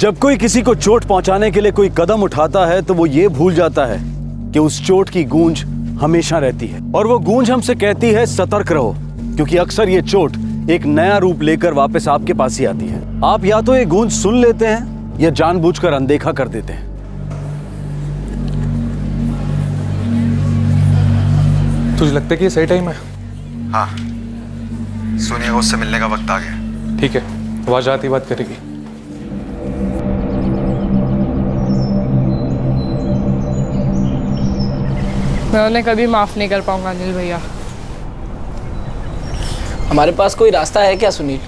जब कोई किसी को चोट पहुंचाने के लिए कोई कदम उठाता है तो वो ये भूल जाता है कि उस चोट की गूंज हमेशा रहती है, और वो गूंज हमसे कहती है सतर्क रहो, क्योंकि अक्सर ये चोट एक नया रूप लेकर वापस आपके पास ही आती है। आप या तो ये गूंज सुन लेते हैं या जानबूझकर अनदेखा कर देते हैं। तुझे लगता है कि ये सही टाइम है? हाँ, सोनिया को उससे मिलने का वक्त आ गया। ठीक है, वहां जाती बात करेगी। मैं उन्हें कभी माफ नहीं कर पाऊंगा अनिल भैया। हमारे पास कोई रास्ता है क्या सुनील?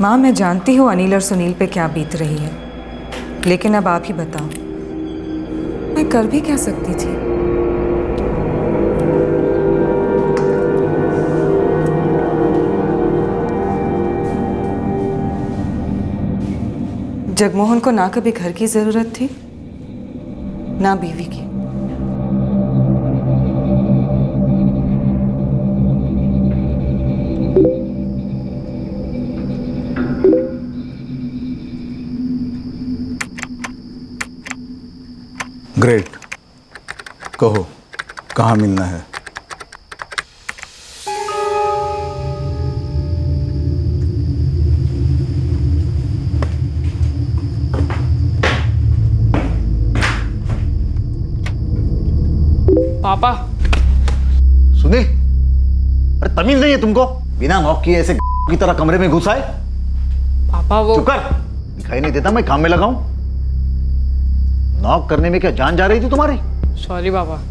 माँ, मैं जानती हूँ अनिल और सुनील पे क्या बीत रही है, लेकिन अब आप ही बताओ, मैं कर भी क्या सकती थी? जगमोहन को ना कभी घर की जरूरत थी, ना बीवी की। ग्रेट, कहो कहाँ मिलना है? पापा। सुनील, अरे तमीज नहीं है तुमको? बिना नॉक किए ऐसे की तरह कमरे में घुस आए? पापा वो चुप कर, दिखाई नहीं देता मैं काम में लगाऊं? नॉक करने में क्या जान जा रही थी तुम्हारी? सॉरी पापा।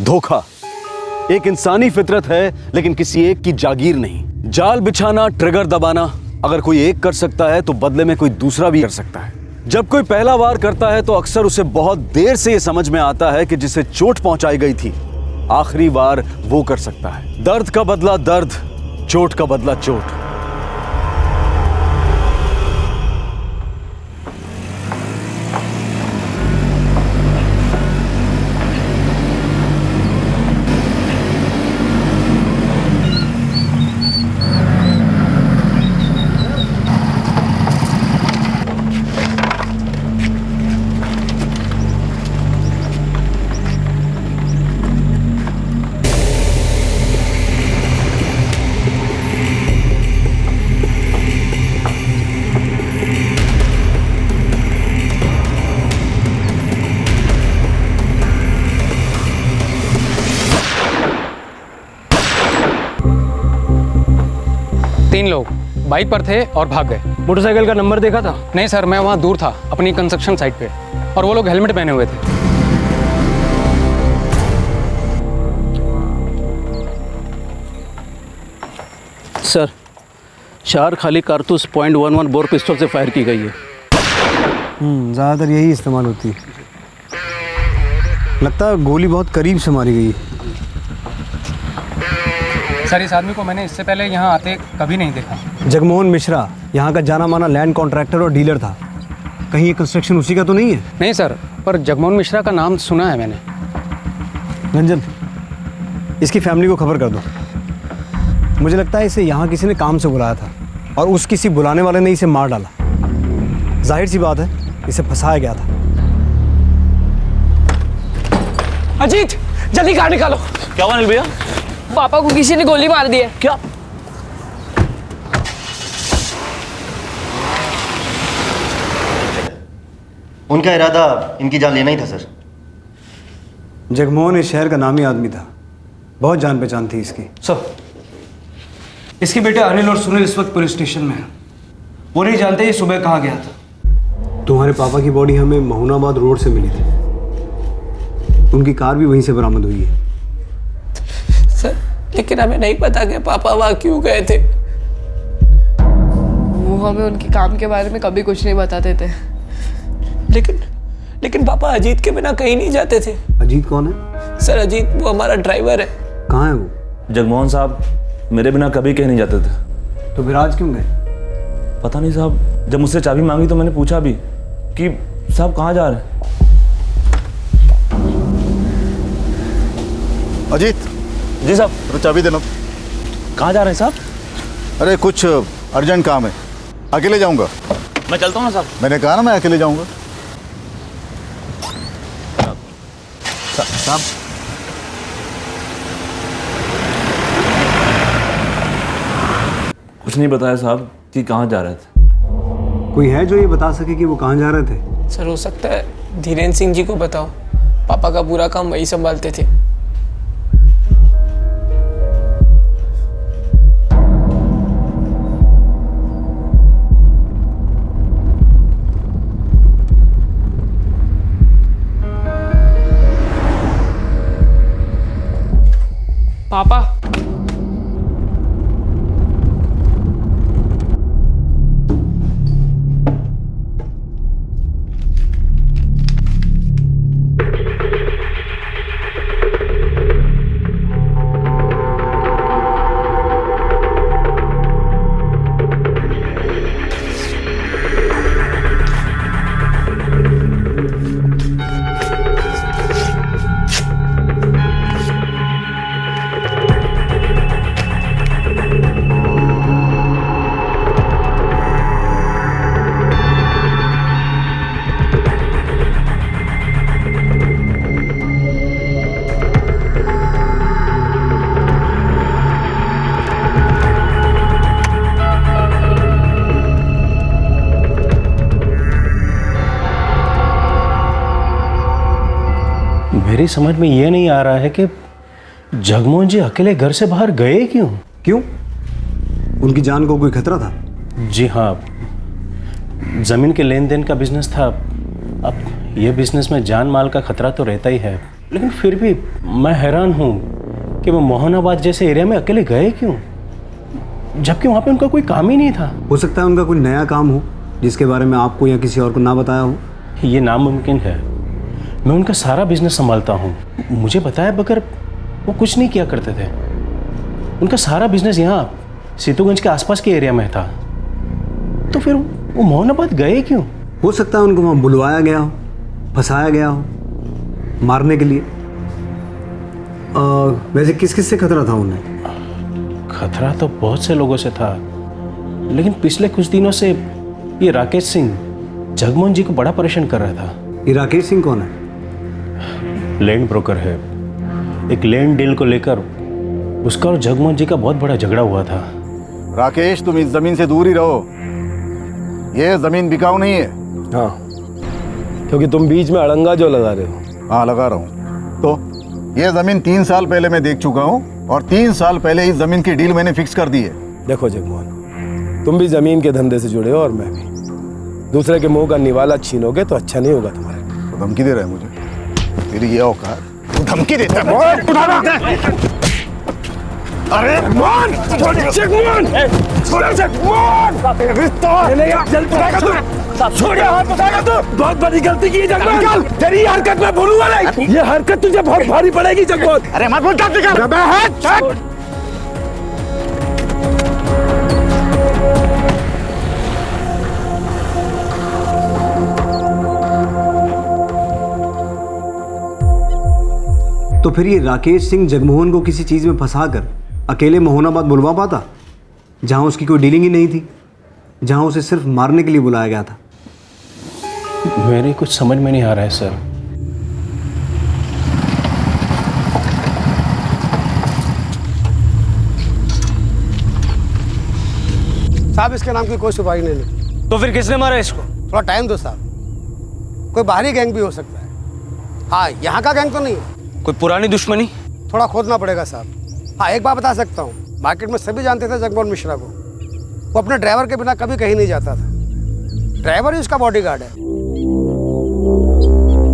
धोखा एक इंसानी फितरत है, लेकिन किसी एक की जागीर नहीं। जाल बिछाना, ट्रिगर दबाना, अगर कोई एक कर सकता है तो बदले में कोई दूसरा भी कर सकता है। जब कोई पहला वार करता है तो अक्सर उसे बहुत देर से यह समझ में आता है कि जिसे चोट पहुंचाई गई थी, आखिरी वार वो कर सकता है। दर्द का बदला दर्द, चोट का बदला चोट। तीन लोग बाइक पर थे और भाग गए। मोटरसाइकिल का नंबर देखा था? नहीं सर, मैं वहाँ दूर था अपनी कंस्ट्रक्शन साइट पे, और वो लोग हेलमेट पहने हुए थे। सर, 4 खाली कारतूस .11 बोर पिस्टल से फायर की गई है। ज़्यादातर यही इस्तेमाल होती है। लगता है गोली बहुत करीब से मारी गई है। सर, इस आदमी को मैंने इससे पहले यहाँ आते कभी नहीं देखा। जगमोहन मिश्रा यहाँ का जाना माना लैंड कॉन्ट्रैक्टर और डीलर था। कहीं ये कंस्ट्रक्शन उसी का तो नहीं है? नहीं सर, पर जगमोहन मिश्रा का नाम सुना है मैंने। रंजन, इसकी फैमिली को खबर कर दो। मुझे लगता है इसे यहाँ किसी ने काम से बुलाया था और उस किसी बुलाने वाले ने इसे मार डाला। जाहिर सी बात है, इसे फंसाया गया था। अजीत, जल्दी कार निकालो। क्या हुआ अनिल भैया? पापा को किसी ने गोली मार दी है। क्या? उनका इरादा इनकी जान लेना ही था सर। जगमोहन इस शहर का नामी आदमी था, बहुत जान पहचान थी इसकी। सर, इसके बेटे अनिल और सुनील इस वक्त पुलिस स्टेशन में हैं। वो नहीं जानते ये सुबह कहाँ गया था। तुम्हारे पापा की बॉडी हमें महुनाबाद रोड से मिली थी। उनकी कार भी वहीं से बरामद हुई है। सर लेकिन हमें नहीं पता कि पापा वहाँ क्यों गए थे। वो हमें उनके काम के बारे में कभी कुछ नहीं बताते थे। लेकिन पापा अजीत के बिना कहीं नहीं जाते थे। अजीत कौन है? सर अजीत वो हमारा ड्राइवर है। कहाँ है वो? जगमोहन साहब मेरे बिना कभी कहीं नहीं जाते थे। तो फिर आज क्यों गए? पता नहीं साहब, जब मुझसे चाबी मांगी तो मैंने पूछा भी कि साहब कहाँ जा रहे हैं। अजीत। जी साहब। तो चाबी देना। कहाँ जा रहे हैं साहब? अरे कुछ अर्जेंट काम है, अकेले जाऊंगा। मैं चलता हूँ ना साहब। मैंने कहा ना मैं अकेले जाऊंगा। साहब कुछ नहीं बताया साहब कि कहाँ जा रहे थे। कोई है जो ये बता सके कि वो कहाँ जा रहे थे? सर हो सकता है धीरेन्द्र सिंह जी को बताओ, पापा का पूरा काम वही संभालते थे। पापा मेरी समझ में ये नहीं आ रहा है कि जगमोहन जी अकेले घर से बाहर गए क्यों? क्यों? उनकी जान को कोई खतरा था? जी हाँ, ज़मीन के लेन देन का बिजनेस था। अब ये बिजनेस में जान माल का खतरा तो रहता ही है, लेकिन फिर भी मैं हैरान हूँ कि वो मोहनाबाद जैसे एरिया में अकेले गए क्यों, जबकि वहाँ पे उनका कोई काम ही नहीं था। हो सकता है उनका कोई नया काम हो जिसके बारे में आपको या किसी और को ना बताया हो। ये नामुमकिन है। मैं उनका सारा बिजनेस संभालता हूँ, मुझे बताया बगैर वो कुछ नहीं किया करते थे। उनका सारा बिजनेस यहाँ सीतूगंज के आसपास के एरिया में था, तो फिर वो मोहनाबाद गए क्यों? हो सकता है उनको वहाँ बुलवाया गया हो, फंसाया गया हो मारने के लिए। वैसे किस किस से खतरा था उन्हें? खतरा तो बहुत से लोगों से था, लेकिन पिछले कुछ दिनों से ये राकेश सिंह जगमोहन जी को बड़ा परेशान कर रहा था। ये राकेश सिंह कौन है? लैंड ब्रोकर है। एक लैंड डील को लेकर उसका और जगमोहन जी का बहुत बड़ा झगड़ा हुआ था। राकेश, तुम इस जमीन से दूर ही रहो, ये जमीन बिकाऊ नहीं है। हाँ, क्योंकि तुम बीच में अड़ंगा जो लगा रहे हो। हाँ, लगा रहा हूँ। तो ये जमीन 3 साल पहले मैं देख चुका हूँ और 3 साल पहले इस जमीन की डील मैंने फिक्स कर दी है। देखो जगमोहन, तुम भी जमीन के धंधे से जुड़े हो और मैं भी। दूसरे के मुंह का निवाला छीनोगे तो अच्छा नहीं होगा तुम्हारे। तो धमकी दे रहा है मुझे? तेरी ये औकात? तू धमकी देता है? अरे मान! छोड़िए हाथ, बताएगा तू। बहुत बड़ी गलती की जगमोहन। तेरी हरकत मैं भूलूंगा नहीं। ये हरकत तुझे बहुत भारी पड़ेगी जगमोहन। अरे मत बोल। तो फिर ये राकेश सिंह जगमोहन को किसी चीज़ में फंसाकर अकेले मोहनाबाद बुलवा पाता, जहां उसकी कोई डीलिंग ही नहीं थी, जहां उसे सिर्फ मारने के लिए बुलाया गया था। मेरे कुछ समझ में नहीं आ रहा है सर। साहब, इसके नाम की कोई सुपारी नहीं ली। तो फिर किसने मारा इसको? थोड़ा टाइम दो साहब, कोई बाहरी गैंग भी हो सकता है। हाँ, यहाँ का गैंग तो नहीं है। कोई पुरानी दुश्मनी? थोड़ा खोदना पड़ेगा साहब। हाँ, एक बात बता सकता हूँ, मार्केट में सभी जानते थे जगमोहन मिश्रा को। वो अपने ड्राइवर के बिना कभी कहीं नहीं जाता था। ड्राइवर ही उसका बॉडीगार्ड है।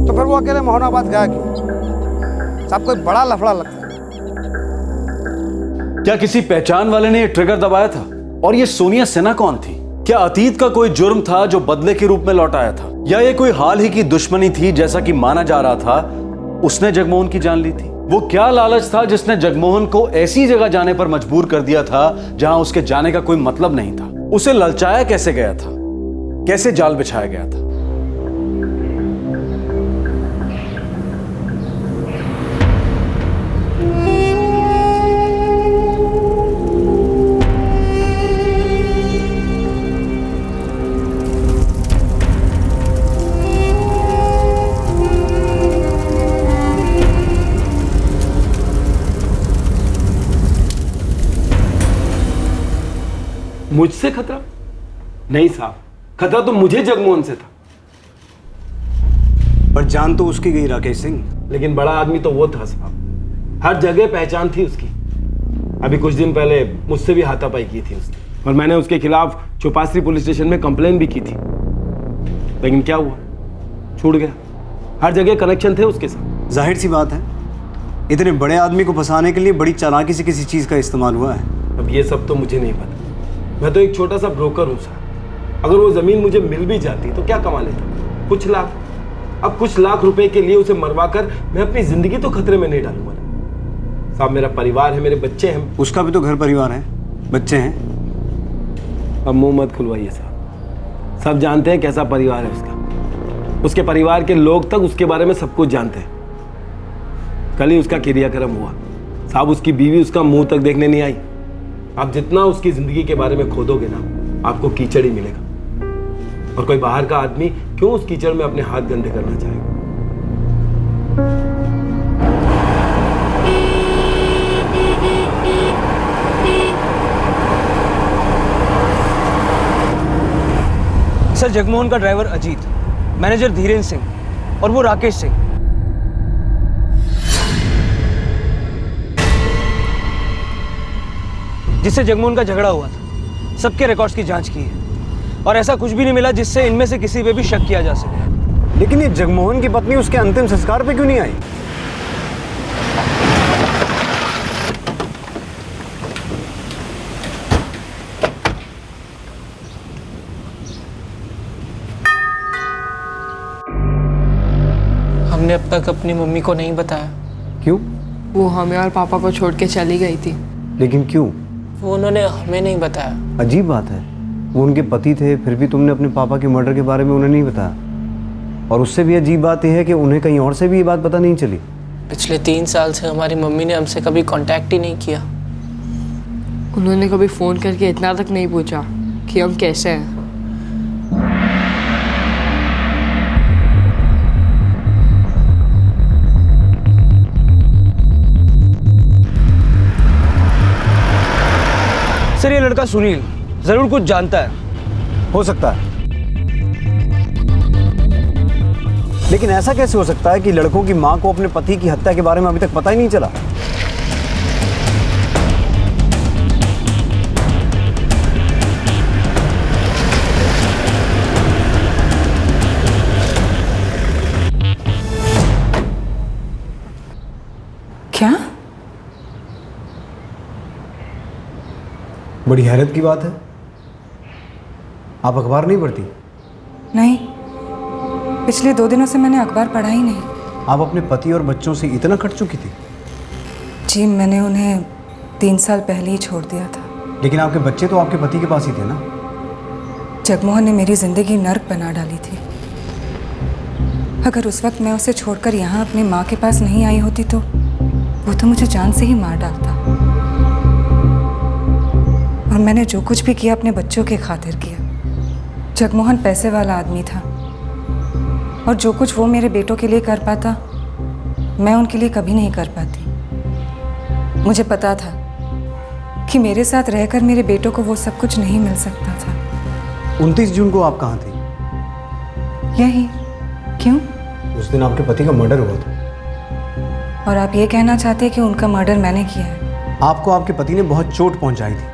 तो फिर वो अकेले मोहनाबाद गया क्यों? सब कोई बड़ा लफड़ा लगता है। क्या किसी पहचान वाले ने ये ट्रिगर दबाया था? और ये सोनिया सिन्हा कौन थी? क्या अतीत का कोई जुर्म था जो बदले के रूप में लौट आया था, या ये कोई हाल ही की दुश्मनी थी जैसा कि माना जा रहा था? उसने जगमोहन की जान ली थी। वो क्या लालच था जिसने जगमोहन को ऐसी जगह जाने पर मजबूर कर दिया था जहां उसके जाने का कोई मतलब नहीं था? उसे ललचाया कैसे गया था? कैसे जाल बिछाया गया था? मुझसे खतरा? नहीं साहब, खतरा तो मुझे जगमोहन से था। पर जान तो उसकी गई राकेश सिंह। लेकिन बड़ा आदमी तो वो था साहब, हर जगह पहचान थी उसकी। अभी कुछ दिन पहले मुझसे भी हाथापाई की थी उसने, और मैंने उसके खिलाफ चौपासी पुलिस स्टेशन में कंप्लेन भी की थी। लेकिन क्या हुआ, छूट गया। हर जगह कनेक्शन थे उसके साथ। जाहिर सी बात है, इतने बड़े आदमी को फंसाने के लिए बड़ी चालाकी से किसी चीज़ का इस्तेमाल हुआ है। अब ये सब तो मुझे नहीं पता, मैं तो एक छोटा सा ब्रोकर हूँ साहब। अगर वो ज़मीन मुझे मिल भी जाती तो क्या कमा लेता? कुछ लाख। अब कुछ लाख रुपए के लिए उसे मरवाकर मैं अपनी ज़िंदगी तो खतरे में नहीं डालूंगा साहब। मेरा परिवार है, मेरे बच्चे हैं। उसका भी तो घर परिवार है, बच्चे हैं। अब मुंह मत खुलवाइए साहब, सब जानते हैं कैसा परिवार है उसका। उसके परिवार के लोग तक उसके बारे में सब कुछ जानते हैं। कल ही उसका क्रियाक्रम हुआ साहब, उसकी बीवी उसका मुंह तक देखने नहीं आई। आप जितना उसकी जिंदगी के बारे में खोदोगे ना, आपको कीचड़ ही मिलेगा। और कोई बाहर का आदमी क्यों उस कीचड़ में अपने हाथ गंदे करना चाहेगा? सर, जगमोहन का ड्राइवर अजीत, मैनेजर धीरेन्द्र सिंह और वो राकेश सिंह। जिससे जगमोहन का झगड़ा हुआ था, सबके रिकॉर्ड्स की जांच की है और ऐसा कुछ भी नहीं मिला जिससे इनमें से किसी पे भी शक किया जा सके। लेकिन ये जगमोहन की पत्नी उसके अंतिम संस्कार पे क्यों नहीं आई? हमने अब तक अपनी मम्मी को नहीं बताया। क्यों? वो हमें और पापा को छोड़ के चली गई थी। लेकिन क्यों? वो उन्होंने हमें नहीं बताया। अजीब बात है, वो उनके पति थे, फिर भी तुमने अपने पापा के मर्डर के बारे में उन्हें नहीं बताया। और उससे भी अजीब बात यह है कि उन्हें कहीं और से भी ये बात पता नहीं चली। पिछले 3 साल से हमारी मम्मी ने हमसे कभी कांटेक्ट ही नहीं किया। उन्होंने कभी फ़ोन करके इतना तक नहीं पूछा कि हम कैसे हैं। सर, ये लड़का सुनील जरूर कुछ जानता है। हो सकता है, लेकिन ऐसा कैसे हो सकता है कि लड़कों की मां को अपने पति की हत्या के बारे में अभी तक पता ही नहीं चला? क्या? बड़ी हैरत की बात है। आप अखबार नहीं पढ़ती? नहीं, पिछले 2 दिनों से मैंने अखबार पढ़ा ही नहीं। आप अपने पति और बच्चों से इतना कट चुकी थी? जी, मैंने उन्हें 3 साल पहले ही छोड़ दिया था। लेकिन आपके बच्चे तो आपके पति के पास ही थे ना? जगमोहन ने मेरी जिंदगी नर्क बना डाली थी। अगर उस वक्त मैं उसे छोड़कर यहाँ अपनी माँ के पास नहीं आई होती तो वो तो मुझे जान से ही मार डालता। और मैंने जो कुछ भी किया अपने बच्चों के खातिर किया। जगमोहन पैसे वाला आदमी था और जो कुछ वो मेरे बेटों के लिए कर पाता, मैं उनके लिए कभी नहीं कर पाती। मुझे पता था कि मेरे साथ रहकर मेरे बेटों को वो सब कुछ नहीं मिल सकता था। 29 जून को आप कहाँ थे? यही। क्यों? उस दिन आपके पति का मर्डर हुआ था। और आप ये कहना चाहते हैं कि उनका मर्डर मैंने किया है? आपको आपके पति ने बहुत चोट पहुंचाई थी,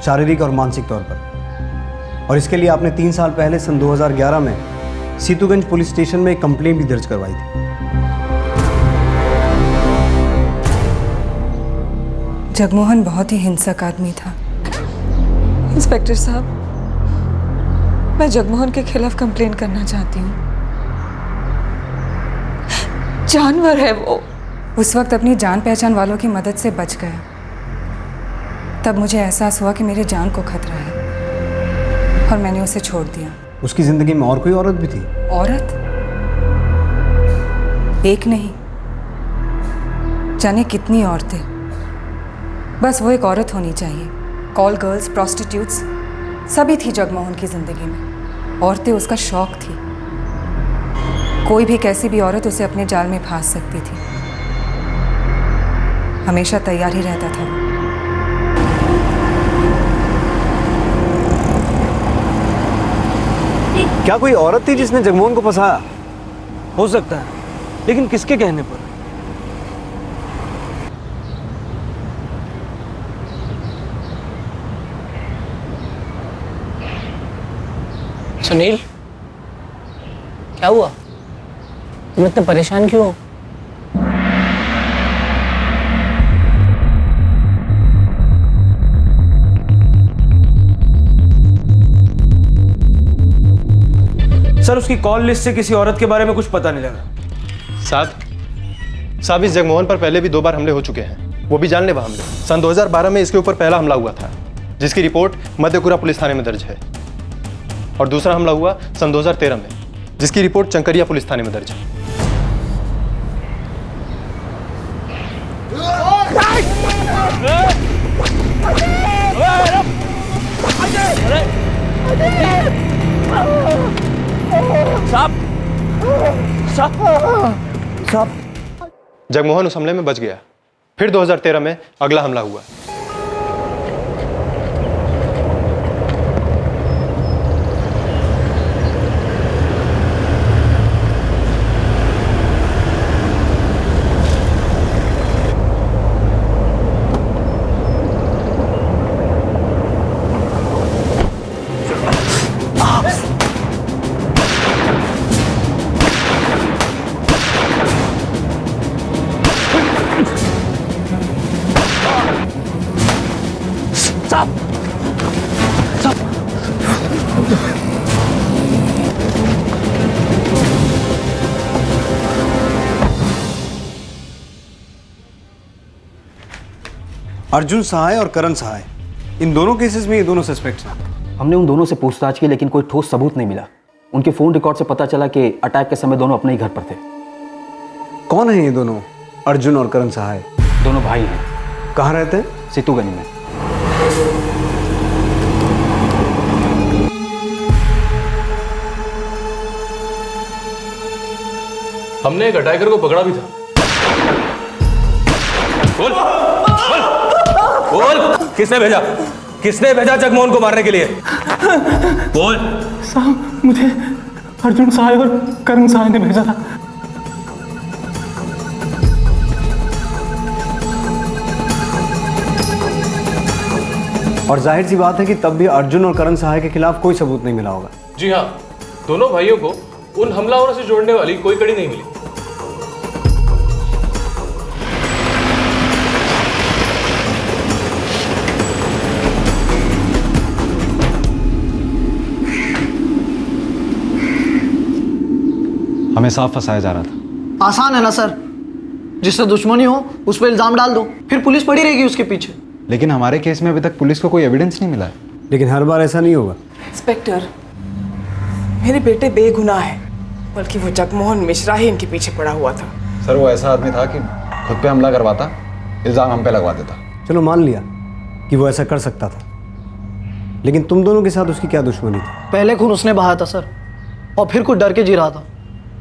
शारीरिक और मानसिक तौर पर। और इसके लिए आपने 3 साल पहले सन 2011 में सीतूगंज पुलिस स्टेशन में एक कंप्लेंट भी दर्ज करवाई थी। जगमोहन बहुत ही हिंसक आदमी था। इंस्पेक्टर साहब, मैं जगमोहन के खिलाफ कंप्लेंट करना चाहती हूँ। जानवर है वो। उस वक्त अपनी जान पहचान वालों की मदद से बच गया। तब मुझे एहसास हुआ कि मेरी जान को खतरा है और मैंने उसे छोड़ दिया। उसकी जिंदगी में और कोई औरत भी थी? औरत? एक नहीं, जाने कितनी औरतें। बस वो एक औरत होनी चाहिए। कॉल गर्ल्स, प्रोस्टिट्यूट्स सभी थी जगमोहन की जिंदगी में। औरतें उसका शौक थी। कोई भी कैसी भी औरत उसे अपने जाल में फंस सकती थी। हमेशा तैयार ही रहता था वो। क्या कोई औरत थी जिसने जगमोहन को फंसाया? हो सकता है, लेकिन किसके कहने पर? सुनील, क्या हुआ? तुम इतने परेशान क्यों हो? सर, उसकी कॉल लिस्ट से किसी औरत के बारे में कुछ पता नहीं लगा। साहब इस जगमोहन पर पहले भी 2 बार हमले हो चुके हैं, वो भी जानलेवा हमले। सन 2012 में इसके ऊपर पहला हमला हुआ था, जिसकी रिपोर्ट मध्यपुरा पुलिस थाने में दर्ज है, और दूसरा हमला हुआ सन 2013 में, जिसकी रिपोर्ट चंकरिया पुलिस थाने में दर्ज है। जगमोहन उस हमले में बच गया। फिर 2013 में अगला हमला हुआ। अर्जुन सहाय और करण सहाय, इन दोनों केसेस में ये दोनों सस्पेक्ट्स हैं। हमने उन दोनों से पूछताछ की, लेकिन कोई ठोस सबूत नहीं मिला। उनके फोन रिकॉर्ड से पता चला कि अटैक के समय दोनों अपने ही घर पर थे। कौन है ये दोनों, अर्जुन और करण सहाय? दोनों भाई हैं। कहाँ रहते हैं? सीतूगंज में। हमने एक अटैकर को पकड़ा भी था। बोल बोल बोल, किसने भेजा? किसने भेजा जगमोहन को मारने के लिए? बोल। साहब, मुझे अर्जुन सहाय और करण सहाय ने भेजा था। और जाहिर सी बात है कि तब भी अर्जुन और करण सहाय के खिलाफ कोई सबूत नहीं मिला होगा। जी हाँ, दोनों भाइयों को उन हमलावरों से जोड़ने वाली कोई कड़ी नहीं मिली। हमें साफ फंसाया जा रहा था। आसान है ना सर, जिससे दुश्मनी हो उस पर इल्जाम डाल दो, फिर पुलिस पड़ी रहेगी उसके पीछे। लेकिन हमारे केस में अभी तक पुलिस को कोई एविडेंस नहीं मिला है। लेकिन हर बार ऐसा नहीं होगा। इंस्पेक्टर, मेरे बेटे बेगुनाह है, बल्कि वो जगमोहन मिश्रा ही इनके पीछे पड़ा हुआ था। सर, वो ऐसा आदमी था कि खुद पे हमला करवाता, इल्जाम हम पे लगवा देता। चलो मान लिया कि वो ऐसा कर सकता था, लेकिन तुम दोनों के साथ उसकी क्या दुश्मनी थी? पहले खून उसने बहाया था सर, और फिर कुछ डर के जी रहा था।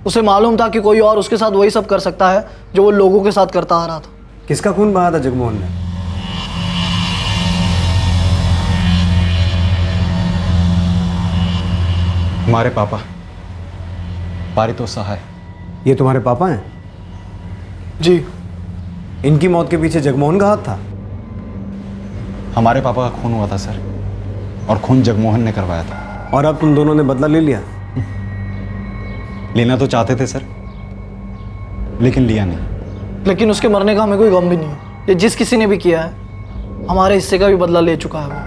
उसे मालूम था कि कोई और उसके साथ वही सब कर सकता है जो वो लोगों के साथ करता आ रहा था। किसका खून बहाया था जगमोहन ने? हमारे पापा पारितोष सहाय। ये तुम्हारे पापा हैं? जी। इनकी मौत के पीछे जगमोहन का हाथ था? हमारे पापा का खून हुआ था सर, और खून जगमोहन ने करवाया था। और अब तुम दोनों ने बदला ले लिया? लेना तो चाहते थे सर, लेकिन लिया नहीं। लेकिन उसके मरने का हमें कोई गम भी नहीं है। ये जिस किसी ने भी किया है हमारे हिस्से का भी बदला ले चुका है वो।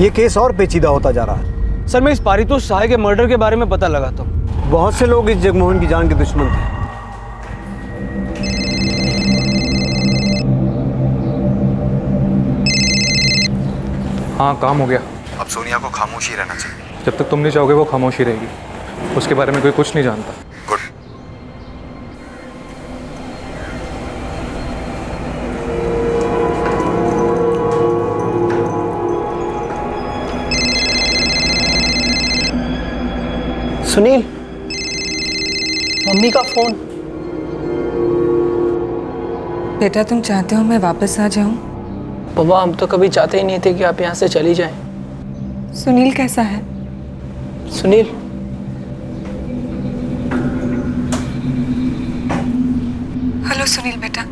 ये केस और पेचीदा होता जा रहा है। सर मैं इस पारितोष सहाय के मर्डर के बारे में पता लगाता हूँ। बहुत से लोग इस जगमोहन की जान के दुश्मन थे। हाँ काम हो गया। अब सोनिया को खामोशी रहना चाहिए। जब तक तुम नहीं चाहोगे वो खामोशी रहेगी। उसके बारे में कोई कुछ नहीं जानता। गुड। सुनील, मम्मी का फोन। बेटा तुम चाहते हो मैं वापस आ जाऊं? बाबा हम तो कभी चाहते ही नहीं थे कि आप यहाँ से चली जाएं। सुनील कैसा है? सुनील, हेलो सुनील बेटा,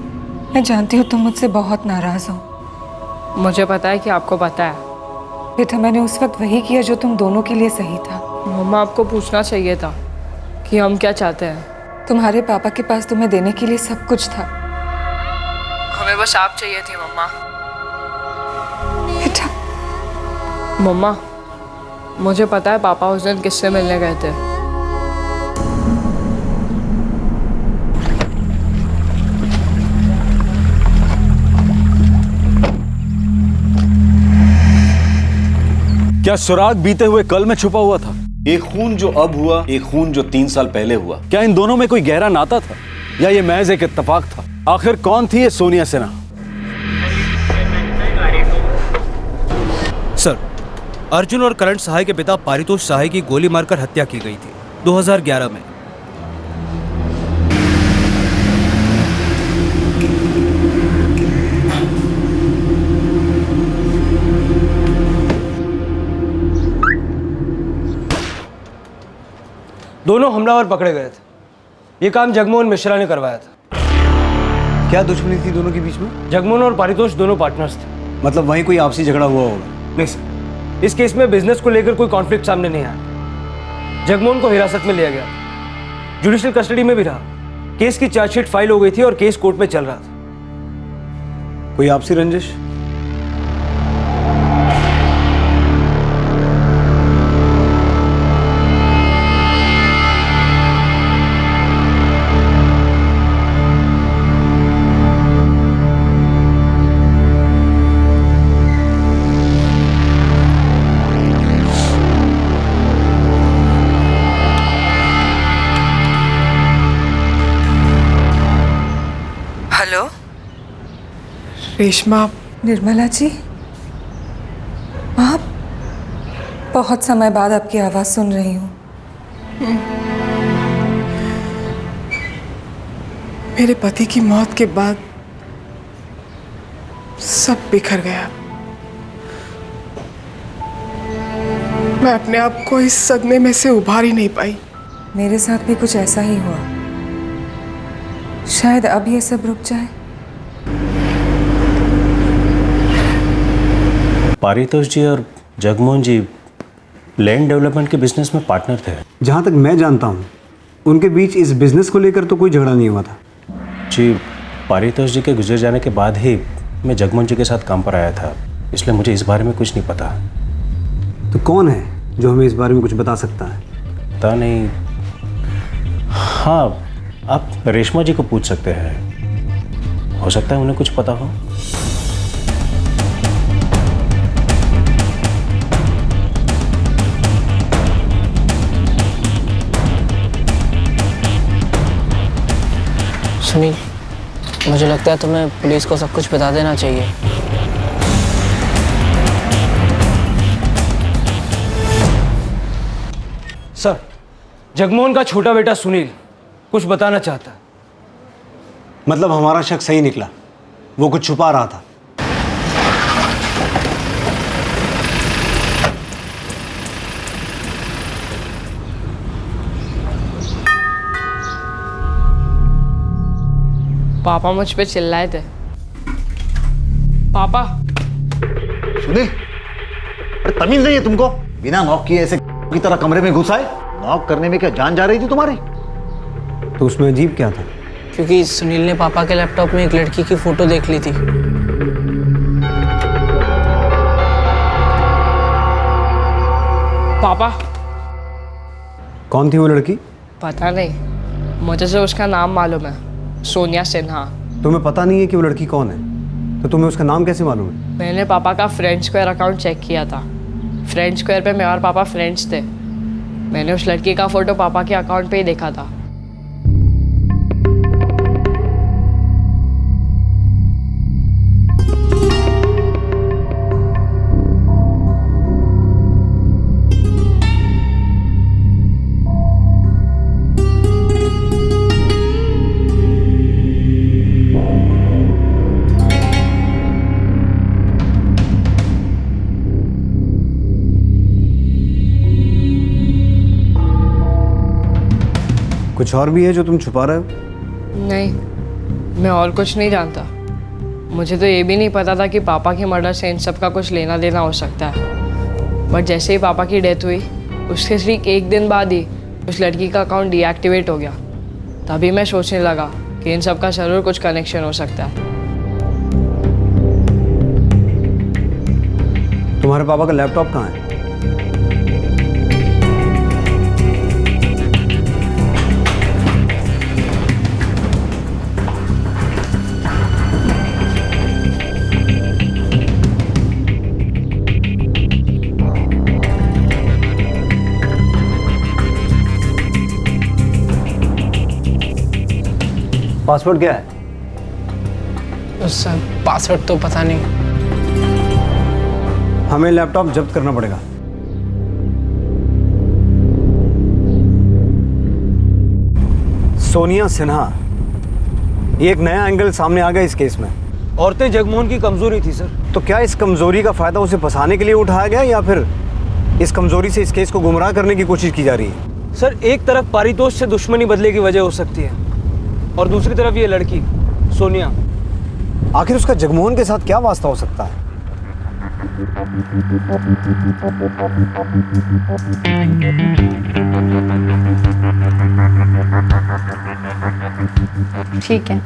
मैं जानती हूँ तुम मुझसे बहुत नाराज हो। मुझे पता है कि आपको पता है। बेटा मैंने उस वक्त वही किया जो तुम दोनों के लिए सही था। मम्मा आपको पूछना चाहिए था कि हम क्या चाहते हैं। तुम्हारे पापा के पास तुम्हें देने के लिए सब कुछ था। हमें बस आप चाहिए थी मम्मा। बेटा। मम्मा मुझे पता है पापा उस दिन किससे मिलने गए थे। क्या सुराग बीते हुए कल में छुपा हुआ था? एक खून जो अब हुआ, एक खून जो 3 साल पहले हुआ, क्या इन दोनों में कोई गहरा नाता था या ये महज एक इत्तेफाक था? आखिर कौन थी ये सोनिया सिन्हा? सर, अर्जुन और करण सहाय के पिता पारितोष सहाय की गोली मारकर हत्या की गई थी 2011 में। दोनों हमलावर पकड़े गए थे। ये काम जगमोहन मिश्रा ने करवाया था। क्या दुश्मनी थी दोनों के बीच में? जगमोहन और पारितोष दोनों पार्टनर्स थे। मतलब वहीं कोई आपसी झगड़ा हुआ होगा? नहीं सर, इस केस में बिजनेस को लेकर कोई कॉन्फ्लिक्ट सामने नहीं आया। जगमोहन को हिरासत में लिया गया, जुडिशियल कस्टडी में भी रहा। केस की चार्जशीट फाइल हो गई थी और केस कोर्ट में चल रहा था। कोई आपसी रंजिश? हेलो रेशमा। निर्मला जी, आप? बहुत समय बाद आपकी आवाज़ सुन रही हूँ। मेरे पति की मौत के बाद सब बिखर गया। मैं अपने आप को इस सदमे में से उभार ही नहीं पाई। मेरे साथ भी कुछ ऐसा ही हुआ। शायद अब ये सब रुक जाए। पारितोष जी और जगमोहन जी लैंड डेवलपमेंट के बिजनेस में पार्टनर थे। जहाँ तक मैं जानता हूँ उनके बीच इस बिजनेस को लेकर तो कोई झगड़ा नहीं हुआ था। जी, पारितोष जी के गुजर जाने के बाद ही मैं जगमोहन जी के साथ काम पर आया था, इसलिए मुझे इस बारे में कुछ नहीं पता। तो कौन है जो हमें इस बारे में कुछ बता सकता है? पता नहीं। हाँ, आप रेशमा जी को पूछ सकते हैं, हो सकता है उन्हें कुछ पता हो। सुनील, मुझे लगता है तुम्हें पुलिस को सब कुछ बता देना चाहिए। सर, जगमोहन का छोटा बेटा सुनील कुछ बताना चाहता है। मतलब हमारा शक सही निकला, वो कुछ छुपा रहा था। पापा मुझ पे चिल्लाए थे। पापा। सुनील, अरे तमीज नहीं है तुमको? बिना नॉक किए ऐसे की तरह कमरे में घुस आए। नॉक करने में क्या जान जा रही थी तुम्हारी? तो उसमें अजीब क्या था? क्योंकि सुनील ने पापा के लैपटॉप में एक लड़की की फोटो देख ली थी। पापा। कौन थी वो लड़की? पता नहीं, मुझे सिर्फ उसका नाम मालूम है, सोनिया सिन्हा। तुम्हें पता नहीं है कि वो लड़की कौन है? तो तुम्हें उसका नाम कैसे मालूम है? मैंने पापा का फ्रेंड स्क्वायर अकाउंट चेक किया था। फ्रेंड स्क्वायर पे मैं और पापा फ्रेंड्स थे। मैंने उस लड़की का फोटो पापा के अकाउंट पे ही देखा था। कुछ और भी है जो तुम छुपा रहे हो? नहीं, मैं और कुछ नहीं जानता। मुझे तो ये भी नहीं पता था कि पापा के मर्डर से इन सब का कुछ लेना देना हो सकता है। बट जैसे ही पापा की डेथ हुई, उसके ठीक एक दिन बाद ही उस लड़की का अकाउंट डीएक्टिवेट हो गया। तभी मैं सोचने लगा कि इन सब का ज़रूर कुछ कनेक्शन हो सकता है। तुम्हारे पापा का लैपटॉप कहाँ है? पासवर्ड क्या है? सर पासवर्ड तो पता नहीं। हमें लैपटॉप जब्त करना पड़ेगा। सोनिया सिन्हा, ये एक नया एंगल सामने आ गया इस केस में। औरतें जगमोहन की कमजोरी थी सर। तो क्या इस कमजोरी का फायदा उसे फंसाने के लिए उठाया गया या फिर इस कमजोरी से इस केस को गुमराह करने की कोशिश की जा रही है? सर एक तरफ पारितोष से दुश्मनी बदले की वजह हो सकती है और दूसरी तरफ ये लड़की सोनिया। आखिर उसका जगमोहन के साथ क्या वास्ता हो सकता है? ठीक है,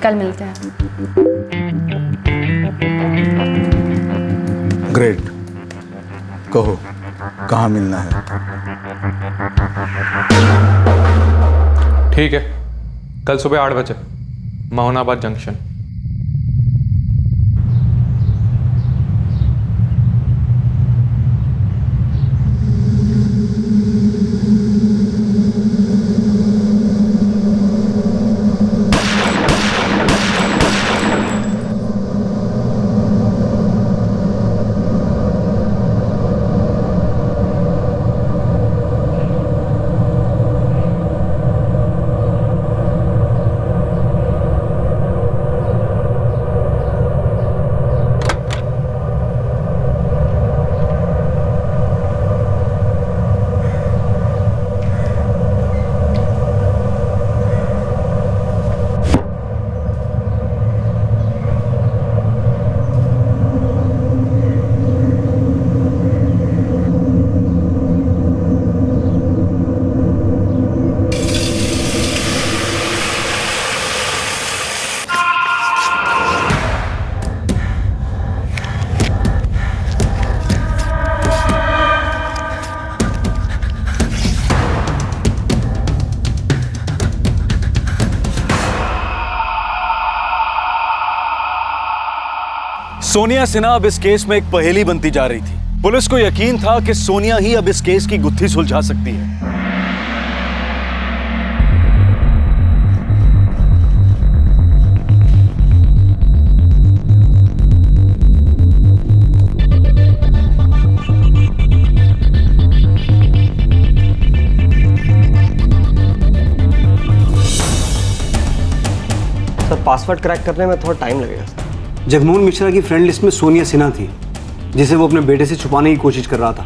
कल मिलते हैं। ग्रेट, कहो कहाँ मिलना है? ठीक है, कल सुबह 8 बजे मोहनाबाद जंक्शन। सोनिया सिन्हा अब इस केस में एक पहेली बनती जा रही थी। पुलिस को यकीन था कि सोनिया ही अब इस केस की गुत्थी सुलझा सकती है। सर पासवर्ड क्रैक करने में थोड़ा टाइम लगेगा। जगमोहन मिश्रा की फ्रेंड लिस्ट में सोनिया सिन्हा थी, जिसे वो अपने बेटे से छुपाने की कोशिश कर रहा था।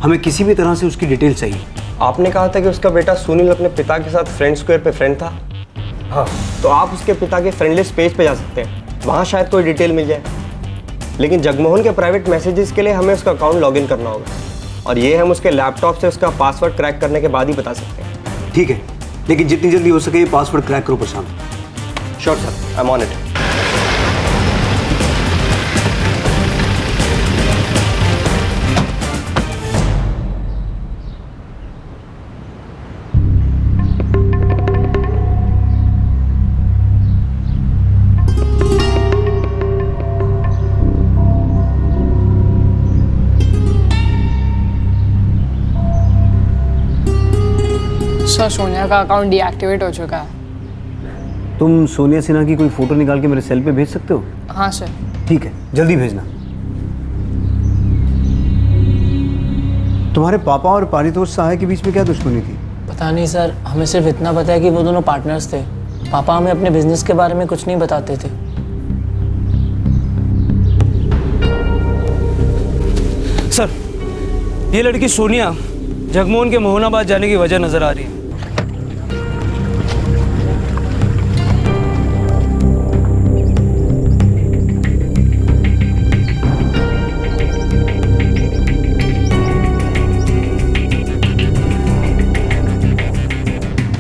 हमें किसी भी तरह से उसकी डिटेल चाहिए। आपने कहा था कि उसका बेटा सुनील अपने पिता के साथ फ्रेंड स्क्वायर पे फ्रेंड था। हाँ, तो आप उसके पिता के फ्रेंड लिस्ट पेज पे जा सकते हैं, वहाँ शायद कोई डिटेल मिल जाए। लेकिन जगमोहन के प्राइवेट मैसेजेस के लिए हमें उसका अकाउंट लॉगिन करना होगा, और ये हम उसके लैपटॉप से उसका पासवर्ड क्रैक करने के बाद ही बता सकते हैं। ठीक है, लेकिन जितनी जल्दी हो सके ये पासवर्ड क्रैक करो Prashant. Sure sir, I am on it. Sir Sonia का अकाउंट डीएक्टिवेट हो चुका है। तुम सोनिया सिन्हा की कोई फोटो निकाल के मेरे सेल पे भेज सकते हो? हाँ सर। ठीक है, जल्दी भेजना। तुम्हारे पापा और पारितोष सहाय के बीच में क्या दुश्मनी थी? पता नहीं सर, हमें सिर्फ इतना पता है कि वो दोनों पार्टनर्स थे। पापा हमें अपने बिजनेस के बारे में कुछ नहीं बताते थे। सर, ये लड़की सोनिया जगमोहन के मोहनाबाद जाने की वजह नजर आ रही है।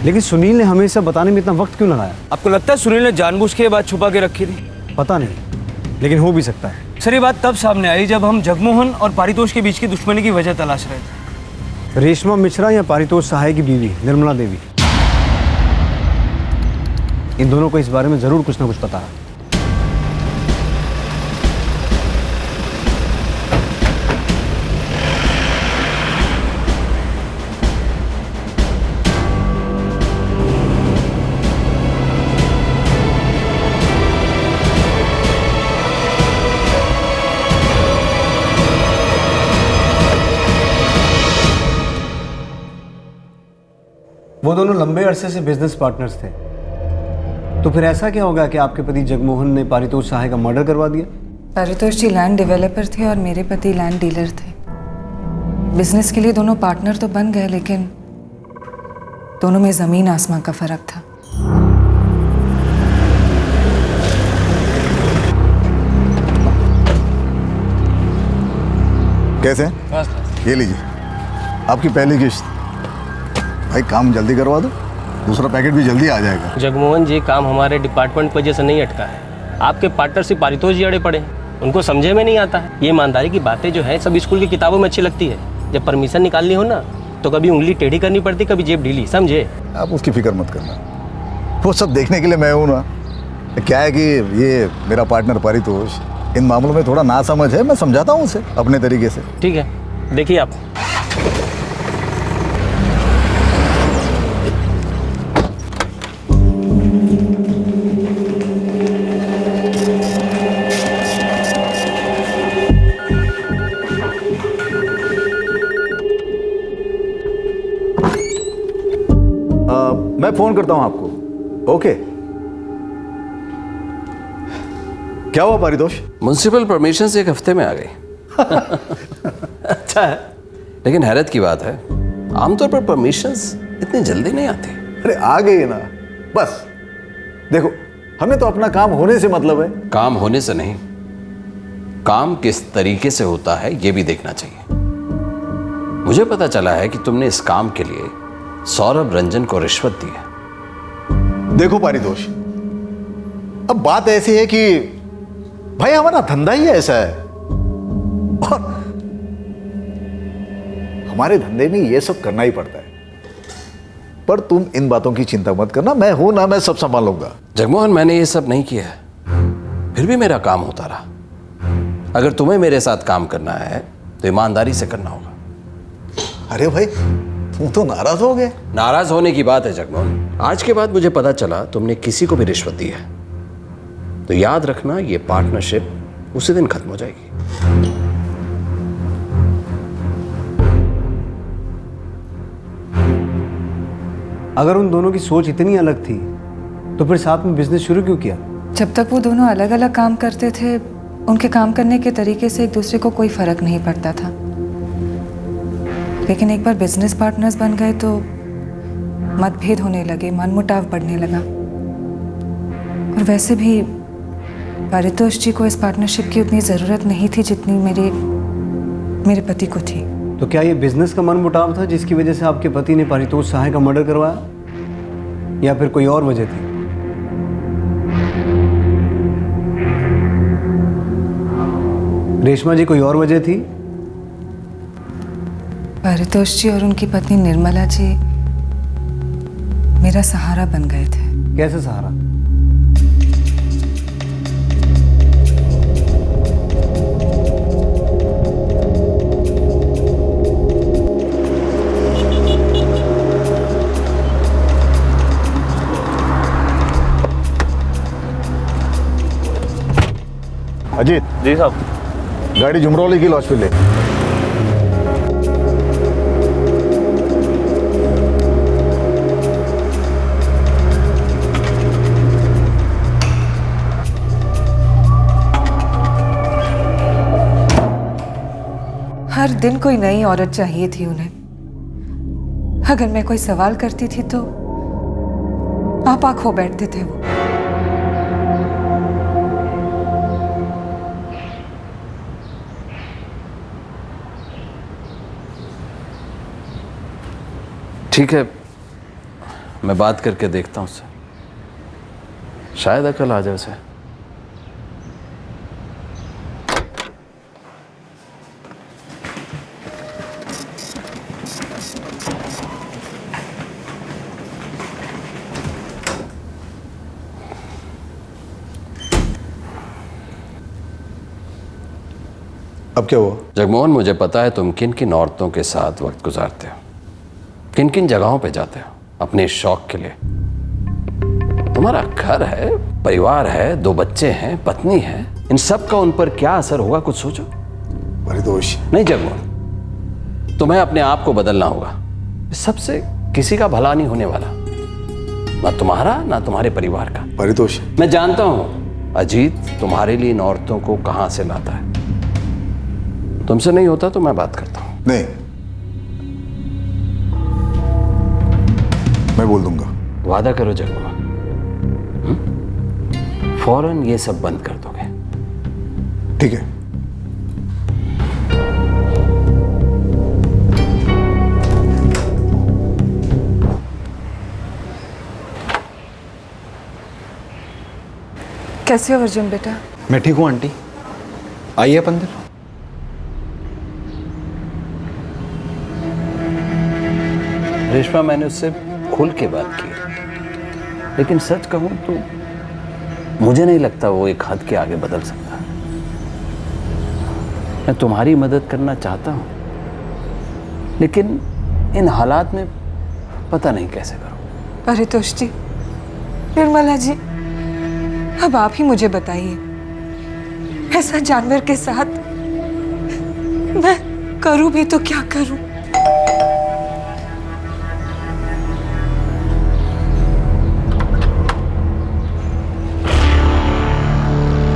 लेकिन सुनील ने हमें सब बताने में इतना वक्त क्यों लगाया? आपको लगता है सुनील ने जानबूझ के ये बात छुपा के रखी थी? पता नहीं, लेकिन हो भी सकता है। सर, ये बात तब सामने आई जब हम जगमोहन और पारितोष के बीच की दुश्मनी की वजह तलाश रहे थे। रेशमा मिश्रा या पारितोष सहाय की बीवी निर्मला देवी, इन दोनों को इस बारे में जरूर कुछ ना कुछ पता है। वो दोनों लंबे अरसे से बिजनेस पार्टनर्स थे, तो फिर ऐसा क्या होगा कि आपके पति जगमोहन ने पारितोष सहाय का मर्डर करवा दिया? पारितोष जी लैंड डेवलपर थे और मेरे पति लैंड डीलर थे। बिजनेस के लिए दोनों पार्टनर तो बन गए, लेकिन दोनों में जमीन आसमां का फर्क था। कैसे? ये लीजिए आपकी पहली किश्त। भाई काम जल्दी करवा दो, दूसरा पैकेट भी जल्दी आ जाएगा। जगमोहन जी, काम हमारे डिपार्टमेंट की वजह से नहीं अटका है। आपके पार्टनरशिप पारितोष जी अड़े पड़े हैं, उनको समझे में नहीं आता है। ये ईमानदारी की बातें जो है सब स्कूल की किताबों में अच्छी लगती है, जब परमिशन निकालनी हो ना तो कभी उंगली टेढ़ी करनी पड़ती, कभी जेब ढीली, समझे? आप उसकी फिक्र मत करना, वो सब देखने के लिए मैं हूँ ना। क्या है कि ये मेरा पार्टनर पारितोष इन मामलों में थोड़ा नासमझ है, मैं समझाता हूँ उसे अपने तरीके से। ठीक है, देखिए आप। मैं फोन करता हूं आपको। ओके। क्या हुआ पारितोष? म्युनिसिपल परमिशन एक हफ्ते में आ गई। अच्छा है, लेकिन हैरत की बात है, आमतौर पर परमिशंस इतनी जल्दी नहीं आती। अरे आ गई ना, बस देखो हमें तो अपना काम होने से मतलब है। काम होने से नहीं, काम किस तरीके से होता है ये भी देखना चाहिए। मुझे पता चला है कि तुमने इस काम के लिए सौरभ रंजन को रिश्वत दी है। देखो पारितोष, अब बात ऐसी है कि भाई हमारा धंधा ही ऐसा है और हमारे धंधे में ये सब करना ही पड़ता है। पर तुम इन बातों की चिंता मत करना, मैं हूं ना, मैं सब संभालूंगा। जगमोहन, मैंने ये सब नहीं किया है, फिर भी मेरा काम होता रहा। अगर तुम्हें मेरे साथ काम करना है तो ईमानदारी से करना होगा। अरे भाई तुम तो नाराज हो गए। नाराज होने की बात है जगमोहन, आज के बाद मुझे पता चला तुमने किसी को भी रिश्वत दी है तो याद रखना ये पार्टनरशिप उसी दिन खत्म हो जाएगी। अगर उन दोनों की सोच इतनी अलग थी तो फिर साथ में बिजनेस शुरू क्यों किया? जब तक वो दोनों अलग अलग काम करते थे, उनके काम करने के तरीके से एक दूसरे को कोई फर्क नहीं पड़ता था। लेकिन एक बार बिजनेस पार्टनर्स बन गए तो मतभेद होने लगे, मनमुटाव बढ़ने लगा। और वैसे भी पारितोष जी को इस पार्टनरशिप की उतनी ज़रूरत नहीं थी जितनी मेरे पति को थी। तो क्या ये बिजनेस का मनमुटाव था जिसकी वजह से आपके पति ने पारितोष सहाय का मर्डर करवाया, या फिर कोई और वजह थी? रेशमा जी, कोई और वजह थी? पारितोष जी और उनकी पत्नी निर्मला जी मेरा सहारा बन गए थे। कैसे सहारा? अजीत जी साहब। गाड़ी जुमरौली की लॉज पे ले। हर दिन कोई नई औरत चाहिए थी उन्हें। अगर मैं कोई सवाल करती थी तो आपा खो बैठते थे वो। ठीक है, मैं बात करके देखता हूँ उससे, शायद अकल आ जाए उसे। अब क्या हुआ? जगमोहन, मुझे पता है तुम किन किन औरतों के साथ वक्त गुजारते हो, किन किन जगहों पे जाते हो अपने शौक के लिए। तुम्हारा घर है, परिवार है, 2 बच्चे हैं, पत्नी है, इन सब का उन पर क्या असर होगा, कुछ सोचो। पारितोष, नहीं जगमोहन, तुम्हें अपने आप को बदलना होगा। इस सबसे किसी का भला नहीं होने वाला, ना तुम्हारा ना तुम्हारे परिवार का। पारितोष, मैं जानता हूं अजीत तुम्हारे लिए इन औरतों को कहां से लाता है। तुमसे नहीं होता तो मैं बात करता हूं। नहीं, मैं बोल दूंगा। वादा करो जगमोहन, फौरन ये सब बंद कर दोगे? ठीक है। कैसे हो अर्जुन बेटा? मैं ठीक हूँ आंटी, आइए आप अंदर। रेशमा, मैंने उससे खुल के बात की, लेकिन सच कहूं तो मुझे नहीं लगता वो एक हद के आगे बदल सकता। मैं तुम्हारी मदद करना चाहता हूं, लेकिन इन हालात में पता नहीं कैसे करूं। पारितोष जी, निर्मला जी, अब आप ही मुझे बताइए, ऐसा जानवर के साथ मैं करूं भी तो क्या करूं?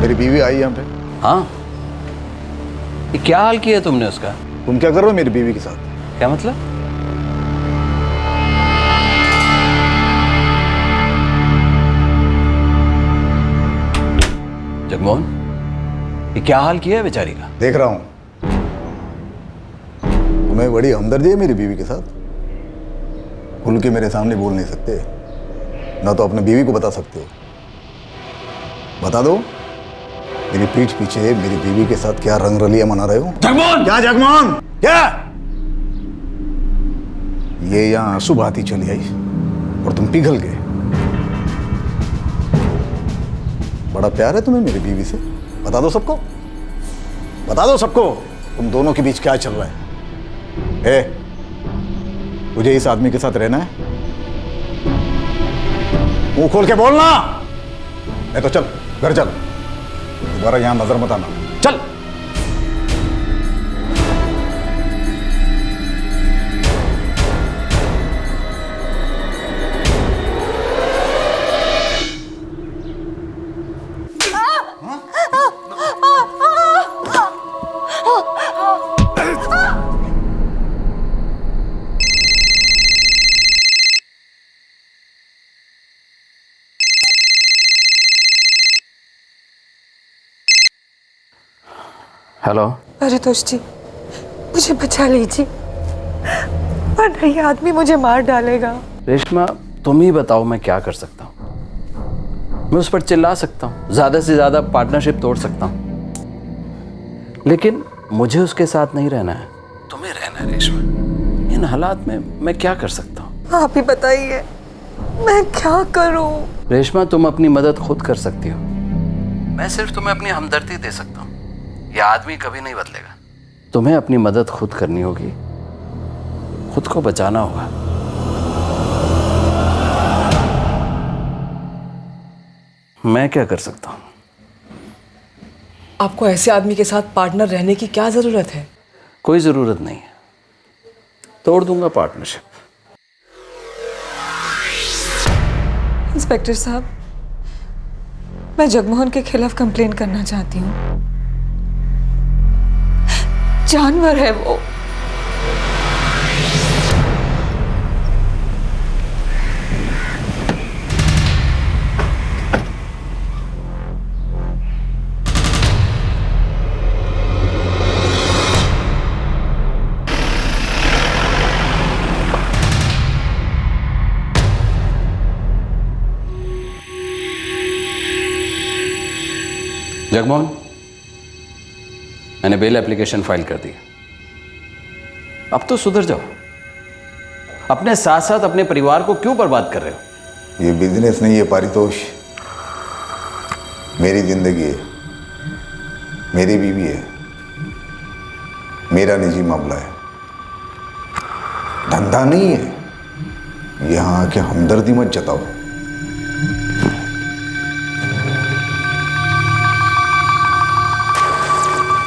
मेरी बीवी आई यहाँ पे। हाँ, ये क्या हाल किया तुमने उसका? तुम क्या कर रहे हो मेरी बीवी के साथ? क्या मतलब? जगमोहन, ये क्या हाल किया है बेचारी का? देख रहा हूँ। तुम्हें बड़ी हमदर्दी है मेरी बीवी के साथ। खुल के मेरे सामने बोल नहीं सकते, ना तो अपने बीवी को बता सकते हो। बता दो, मेरी पीठ पीछे मेरी बीवी के साथ क्या रंगरलियां मना रहे हो? जगमोहन! क्या जगमोहन? क्या? ये यहाँ आंसू बहाती चली आई और तुम पिघल गए। बड़ा प्यार है तुम्हें मेरी बीवी से। बता दो सबको, बता दो सबको, तुम दोनों के बीच क्या चल रहा है। तुझे इस आदमी के साथ रहना है? मुंह खोल के बोलना। नहीं तो चल घर चल, दोबारा यहां नजर मत आना। चल। हेलो। परितोष जी, मुझे बचा लीजिए, वरना ये आदमी मुझे मार डालेगा। रेशमा, तुम ही बताओ मैं क्या कर सकता हूँ। मैं उस पर चिल्ला सकता हूँ, ज़्यादा से ज़्यादा पार्टनरशिप तोड़ सकता हूँ, लेकिन मुझे उसके साथ नहीं रहना है, तुम्हें रहना है रेशमा। इन हालात में मैं क्या कर सकता हूँ? आप ही बताइए, मैं क्या करूँ? रेशमा, तुम अपनी मदद खुद कर सकती हो। मैं सिर्फ तुम्हें अपनी हमदर्दी दे सकता हूँ। यह आदमी कभी नहीं बदलेगा। तुम्हें अपनी मदद खुद करनी होगी, खुद को बचाना होगा। मैं क्या कर सकता हूँ? आपको ऐसे आदमी के साथ पार्टनर रहने की क्या जरूरत है? कोई जरूरत नहीं है, तोड़ दूंगा पार्टनरशिप। इंस्पेक्टर साहब, मैं जगमोहन के खिलाफ कंप्लेन करना चाहती हूँ। जानवर है वो। जगमोहन, मैंने बेल एप्लीकेशन फाइल कर दी। अब तो सुधर जाओ। अपने साथ साथ अपने परिवार को क्यों बर्बाद कर रहे हो? ये बिजनेस नहीं है पारितोष, मेरी जिंदगी है, मेरी बीवी है, मेरा निजी मामला है, धंधा नहीं है। यहां आके हमदर्दी मत जताओ।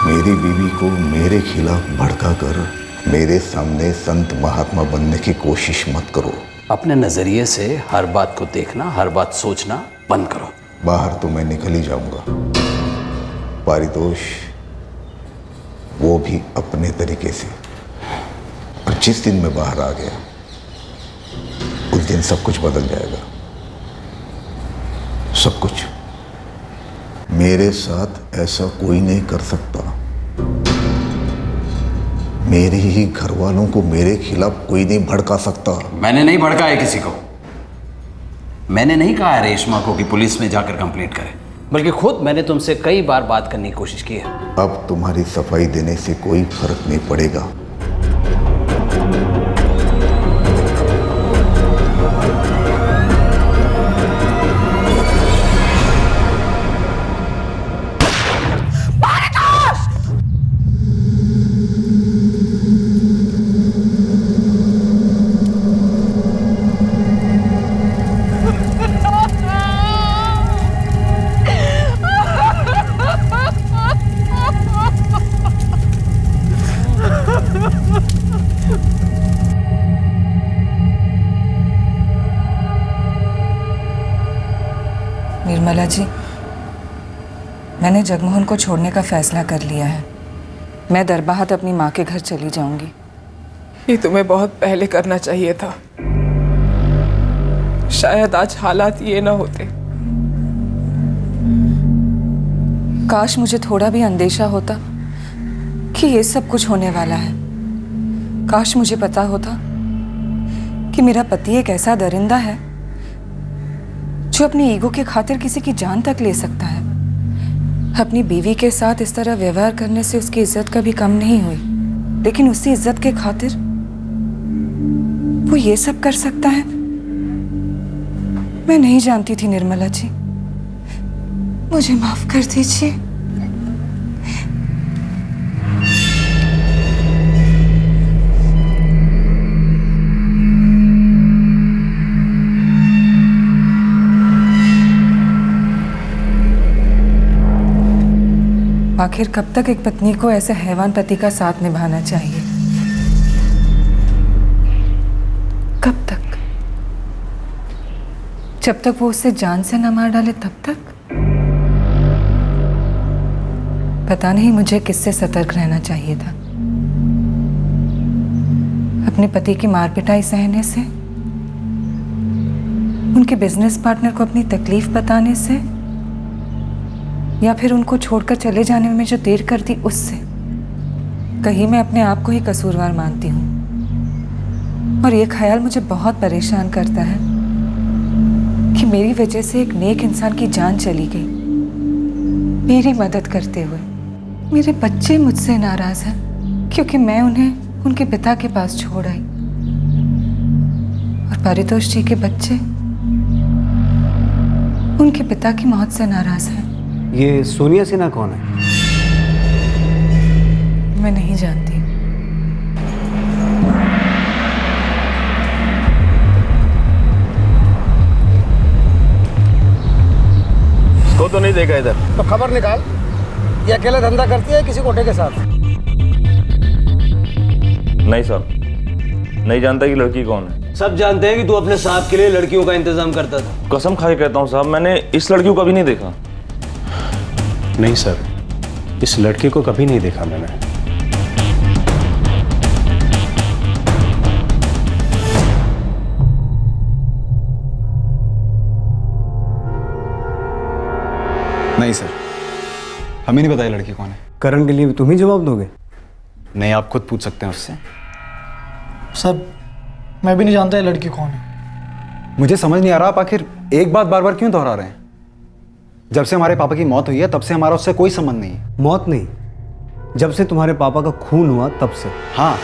मेरी बीवी को मेरे खिलाफ भड़काकर मेरे सामने संत महात्मा बनने की कोशिश मत करो। अपने नजरिए से हर बात को देखना, हर बात सोचना बंद करो। बाहर तो मैं निकल ही जाऊंगा पारितोष, वो भी अपने तरीके से। और जिस दिन मैं बाहर आ गया उस दिन सब कुछ बदल जाएगा, सब कुछ। मेरे साथ ऐसा कोई नहीं कर सकता। मेरे ही घर वालों को मेरे खिलाफ कोई नहीं भड़का सकता। मैंने नहीं भड़काया किसी को। मैंने नहीं कहा रेशमा को कि पुलिस में जाकर कंप्लेंट करे, बल्कि खुद मैंने तुमसे कई बार बात करने की कोशिश की है। अब तुम्हारी सफाई देने से कोई फर्क नहीं पड़ेगा। निर्मला जी, मैंने जगमोहन को छोड़ने का फैसला कर लिया है। मैं दरबाहत अपनी माँ के घर चली जाऊंगी। ये तुम्हें बहुत पहले करना चाहिए था। शायद आज हालात ये ना होते। काश मुझे थोड़ा भी अंदेशा होता कि ये सब कुछ होने वाला है। काश मुझे पता होता कि मेरा पति एक ऐसा दरिंदा है जो अपनी ईगो के खातिर किसी की जान तक ले सकता है। अपनी बीवी के साथ इस तरह व्यवहार करने से उसकी इज्जत कभी कम नहीं हुई, लेकिन उसी इज्जत के खातिर वो ये सब कर सकता है। मैं नहीं जानती थी निर्मला जी, मुझे माफ कर दीजिए। आखिर कब तक एक पत्नी को ऐसे हैवान पति का साथ निभाना चाहिए? कब तक? जब तक वो उससे जान से न मार डाले तब तक? पता नहीं मुझे किससे सतर्क रहना चाहिए था। अपने पति की मार पिटाई सहने से, उनके बिजनेस पार्टनर को अपनी तकलीफ बताने से, या फिर उनको छोड़कर चले जाने में जो देर कर दी उससे। कहीं मैं अपने आप को ही कसूरवार मानती हूँ और ये ख्याल मुझे बहुत परेशान करता है कि मेरी वजह से एक नेक इंसान की जान चली गई, मेरी मदद करते हुए। मेरे बच्चे मुझसे नाराज हैं क्योंकि मैं उन्हें उनके पिता के पास छोड़ आई, और परितोष जी के बच्चे उनके पिता की मौत से नाराज हैं। ये सोनिया सिन्हा कौन है? मैं नहीं जानती। इसको तो नहीं देखा इधर। तो खबर निकाल, ये अकेले धंधा करती है किसी कोटे के साथ? नहीं साहब, नहीं जानता कि लड़की कौन है। सब जानते हैं कि तू अपने साहब के लिए लड़कियों का इंतजाम करता था। कसम खा के कहता हूँ साहब, मैंने इस लड़की को कभी नहीं देखा। नहीं सर, इस लड़के को कभी नहीं देखा मैंने। नहीं सर, हमें नहीं बताया लड़की कौन है। करण के लिए तुम ही जवाब दोगे? नहीं, आप खुद पूछ सकते हैं उससे। सर मैं भी नहीं जानता ये लड़की कौन है। मुझे समझ नहीं आ रहा आप आखिर एक बात बार बार क्यों दोहरा रहे हैं। जब से हमारे पापा की मौत हुई है तब से हमारा उससे कोई संबंध नहीं है। मौत नहीं, जब से तुम्हारे पापा का खून हुआ तब से। हाँ,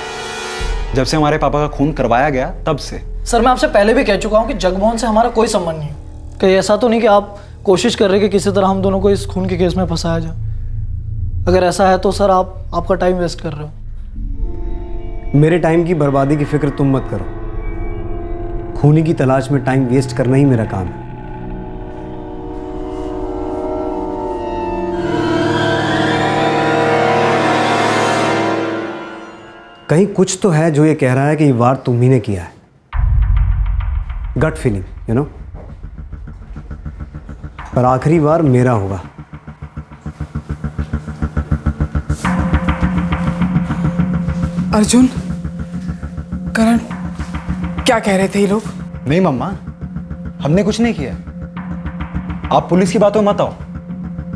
जब से हमारे पापा का खून करवाया गया तब से। सर मैं आपसे पहले भी कह चुका हूँ कि जगमोहन से हमारा कोई संबंध नहीं है। कहीं ऐसा तो नहीं कि आप कोशिश कर रहे कि किसी तरह हम दोनों को इस खून के केस में फंसाया जाए? अगर ऐसा है तो सर आप आपका टाइम वेस्ट कर रहे हो। मेरे टाइम की बर्बादी की फिक्र तुम मत करो। खूनी की तलाश में टाइम वेस्ट करना ही मेरा काम है। कहीं कुछ तो है जो ये कह रहा है कि ये वार तुम ही ने किया है। Gut feeling, you know. पर आखिरी बार मेरा होगा। अर्जुन, करण, क्या कह रहे थे ये लोग? नहीं मम्मा, हमने कुछ नहीं किया। आप पुलिस की बातों में मत आओ,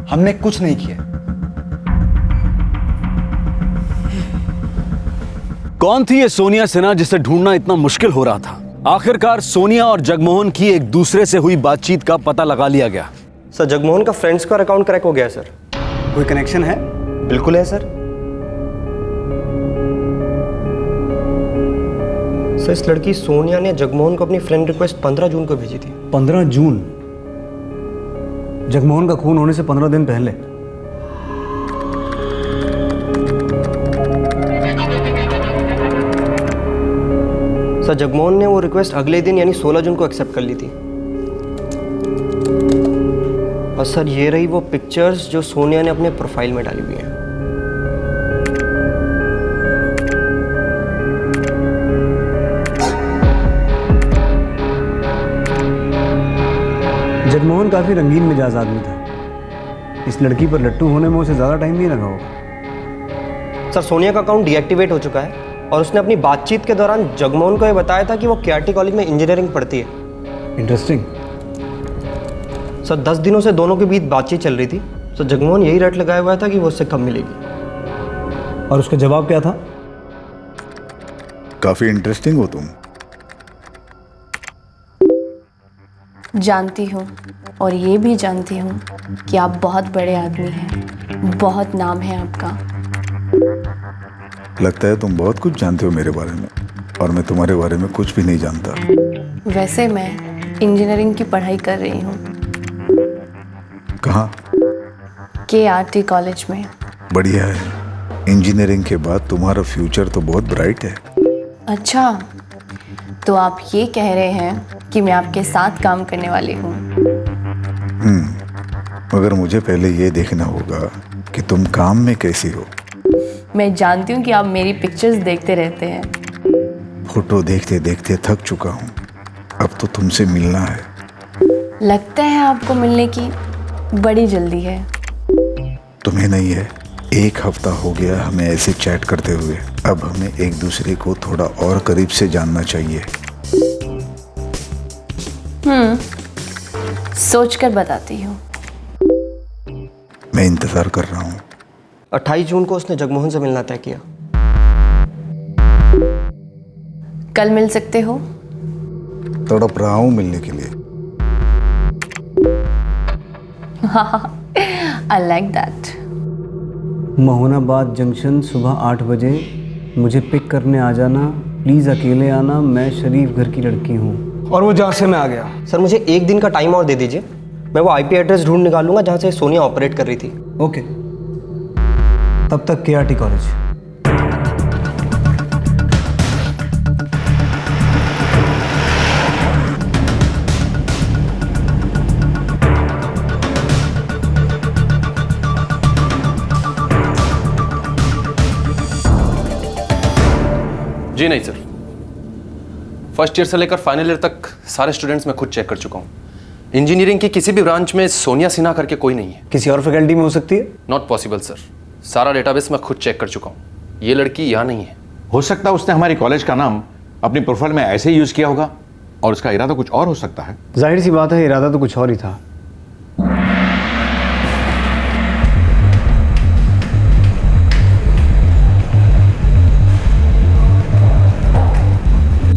हमने कुछ नहीं किया। कौन थी ये सोनिया सिन्हा जिसे ढूंढना इतना मुश्किल हो रहा था? आखिरकार सोनिया और जगमोहन की एक दूसरे से हुई बातचीत का पता लगा लिया गया। सर जगमोहन का फ्रेंड्स का अकाउंट क्रैक हो गया सर। कोई कनेक्शन है? बिल्कुल है सर। सर इस लड़की सोनिया ने जगमोहन को अपनी फ्रेंड रिक्वेस्ट 15 जून को भेजी थी। 15 जून? जगमोहन का खून होने से 15 दिन पहले? सर जगमोहन ने वो रिक्वेस्ट अगले दिन यानी 16 जून को एक्सेप्ट कर ली थी। और सर ये रही वो पिक्चर्स जो सोनिया ने अपने प्रोफाइल में डाली हुई हैं। जगमोहन काफी रंगीन मिजाज आदमी था। इस लड़की पर लट्टू होने में उसे ज्यादा टाइम नहीं लगा होगा। सर सोनिया का अकाउंट डीएक्टिवेट हो चुका है और उसने अपनी बातचीत के दौरान जगमोहन को ये बताया था कि वो केआरटी कॉलेज में इंजीनियरिंग पढ़ती है। इंटरेस्टिंग। सर 10 दिनों से दोनों के बीच बातचीत चल रही थी। तो जगमोहन यही रट लगाया हुआ था कि वो उससे कब मिलेगी। और उसका जवाब क्या था? काफी इंटरेस्टिंग हो तुम। जानती हूँ, और ये भी जानती हूँ कि आप बहुत बड़े आदमी हैं, बहुत नाम है आपका। लगता है तुम बहुत कुछ जानते हो मेरे बारे में, और मैं तुम्हारे बारे में कुछ भी नहीं जानता। वैसे मैं इंजीनियरिंग की पढ़ाई कर रही हूँ। कहाँ? केआरटी कॉलेज में। बढ़िया है। इंजीनियरिंग के बाद तुम्हारा फ्यूचर तो बहुत ब्राइट है। अच्छा, तो आप ये कह रहे हैं कि मैं आपके साथ काम करने वाली हूँ? मगर मुझे पहले ये देखना होगा कि तुम काम में कैसी हो। मैं जानती हूँ कि आप मेरी पिक्चर्स देखते रहते हैं। फोटो देखते देखते थक चुका हूँ, अब तो तुमसे मिलना है। लगता है आपको मिलने की बड़ी जल्दी है। तुम्हें नहीं है? 1 हफ्ता हो गया हमें ऐसे चैट करते हुए। अब हमें एक दूसरे को थोड़ा और करीब से जानना चाहिए। सोच कर बताती हूँ। मैं मैं इंतज़ार कर रहा हूँ। 28 जून को उसने जगमोहन से मिलना तय किया। कल मिल सकते हो? तड़प रहा हूँ मिलने के लिए। I like that. मोहनाबाद जंक्शन सुबह 8 बजे मुझे पिक करने आ जाना, प्लीज़ अकेले आना, मैं शरीफ घर की लड़की हूँ। और वो जहाँ से मैं आ गया। सर मुझे 1 दिन का टाइम और दे दीजिए, मैं वो IP एड्रेस ढूंढ निकालूंगा जहाँ से सोनिया ऑपरेट कर रही थी। ओके, तब तक KRT कॉलेज। जी नहीं सर, फर्स्ट ईयर से लेकर फाइनल ईयर तक सारे स्टूडेंट्स मैं खुद चेक कर चुका हूँ। इंजीनियरिंग की किसी भी ब्रांच में सोनिया सिन्हा करके कोई नहीं है। किसी और फैकल्टी में हो सकती है? नॉट पॉसिबल सर, सारा डेटाबेस मैं खुद चेक कर चुका हूँ, ये लड़की यहाँ नहीं है। हो सकता है उसने हमारी कॉलेज का नाम अपनी प्रोफाइल में ऐसे ही यूज किया होगा और उसका इरादा कुछ और हो सकता है। जाहिर सी बात है, इरादा तो कुछ और ही था।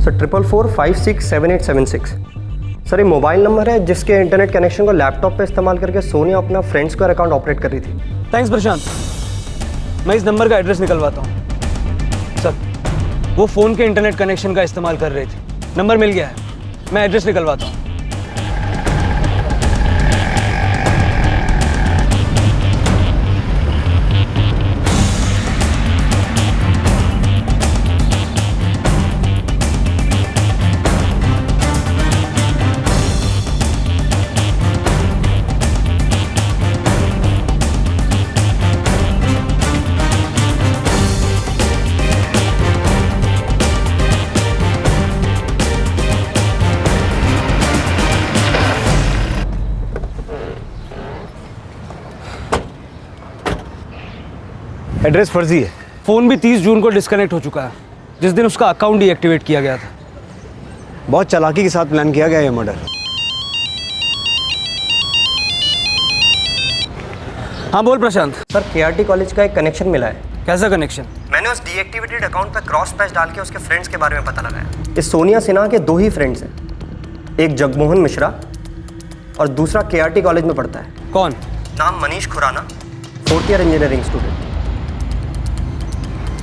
सर 444567876। सर ये मोबाइल नंबर है जिसके इंटरनेट कनेक्शन को लैपटॉप पे इस्तेमाल करके सोनिया अपना फ्रेंड स्क्वायर अकाउंट ऑपरेट कर रही थी। थैंक्स प्रशांत, मैं इस नंबर का एड्रेस निकलवाता हूँ। सर वो फ़ोन के इंटरनेट कनेक्शन का इस्तेमाल कर रहे थे, नंबर मिल गया है, मैं एड्रेस निकलवाता हूँ। एड्रेस फर्जी है। फ़ोन भी 30 जून को डिस्कनेक्ट हो चुका है, जिस दिन उसका अकाउंट डीएक्टिवेट किया गया था। बहुत चालाकी के साथ प्लान किया गया ये मर्डर। हाँ बोल प्रशांत। सर KRT कॉलेज का एक कनेक्शन मिला है। कैसा कनेक्शन? मैंने उस डीएक्टिवेटेड अकाउंट पर क्रॉस पैच डाल के उसके फ्रेंड्स के बारे में पता लगाया। इस सोनिया सिन्हा के 2 ही फ्रेंड्स हैं, एक जगमोहन मिश्रा और दूसरा KRT कॉलेज में पढ़ता है। कौन? नाम Manish Khurana, 4th year engineering student.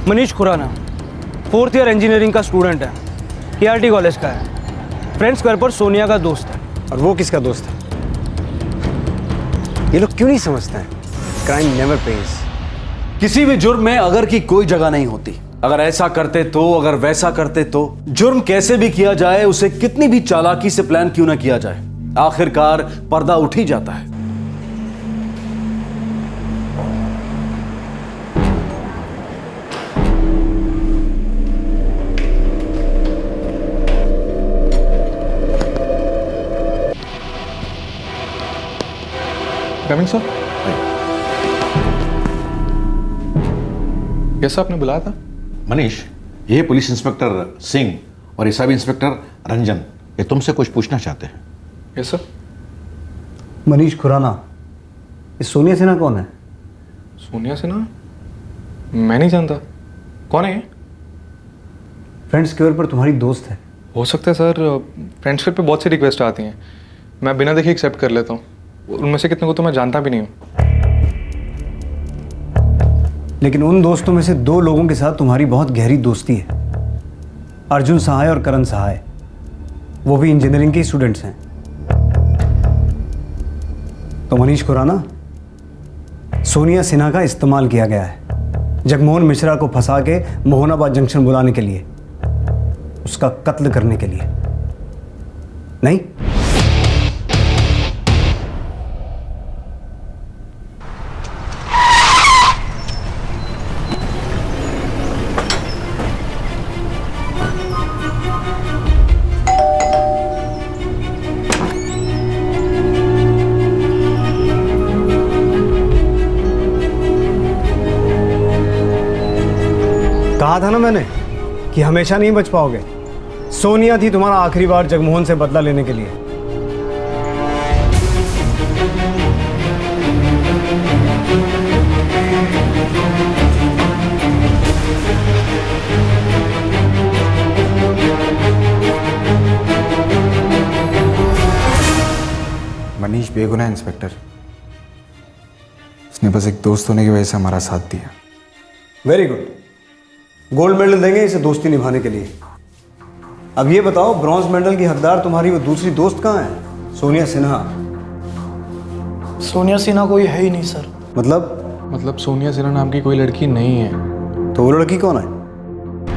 Manish Khurana 4th year engineering का स्टूडेंट है, KRT कॉलेज का है, फ्रेंड स्क्वायर पर सोनिया का दोस्त है। और वो किसका दोस्त है? ये लोग क्यों नहीं समझते हैं? Crime never page. किसी भी जुर्म में अगर की कोई जगह नहीं होती। अगर ऐसा करते तो, अगर वैसा करते तो। जुर्म कैसे भी किया जाए, उसे कितनी भी चालाकी से प्लान क्यों ना किया जाए, आखिरकार पर्दा उठ ही जाता है। Coming sir. कैसा आपने बुलाया था? मनीष, ये पुलिस इंस्पेक्टर सिंह और ये सब इंस्पेक्टर रंजन, ये तुमसे कुछ पूछना चाहते हैं। Yes sir. मनीष खुराना, ये सोनिया सिन्हा कौन है? सोनिया सिन्हा? मैं नहीं जानता। कौन है ये? फ्रेंड स्क्वायर पर तुम्हारी दोस्त है। हो सकता है सर, फ्रेंड स्क्वायर पे बहुत सी रिक्वेस्ट आती हैं, मैं बिना देखे एक्सेप्ट कर लेता हूँ। उनमें से कितने को तो मैं जानता भी नहीं हूँ। लेकिन उन दोस्तों में से 2 लोगों के साथ तुम्हारी बहुत गहरी दोस्ती है, अर्जुन सहाय और करण सहाय। वो भी इंजीनियरिंग के स्टूडेंट्स हैं। तो मनीष खुराना, सोनिया सिन्हा का इस्तेमाल किया गया है जगमोहन मिश्रा को फंसा के मोहनाबाद जंक्शन बुलाने के लिए, उसका कत्ल करने के लिए नहीं? कहा था ना मैंने कि हमेशा नहीं बच पाओगे। सोनिया थी तुम्हारा आखिरी बार जगमोहन से बदला लेने के लिए। है इंस्पेक्टर, उसने बस एक दोस्त होने की वजह से हमारा साथ दिया। वेरी गुड, गोल्ड मेडल देंगे इसे दोस्ती निभाने के लिए। अब ये बताओ, ब्रॉन्ज मेडल की हकदार तुम्हारी वो दूसरी दोस्त कहाँ है? सोनिया सिन्हा। सोनिया सिन्हा कोई है ही नहीं सर। मतलब सोनिया सिन्हा नाम की कोई लड़की नहीं है। तो वो लड़की कौन है?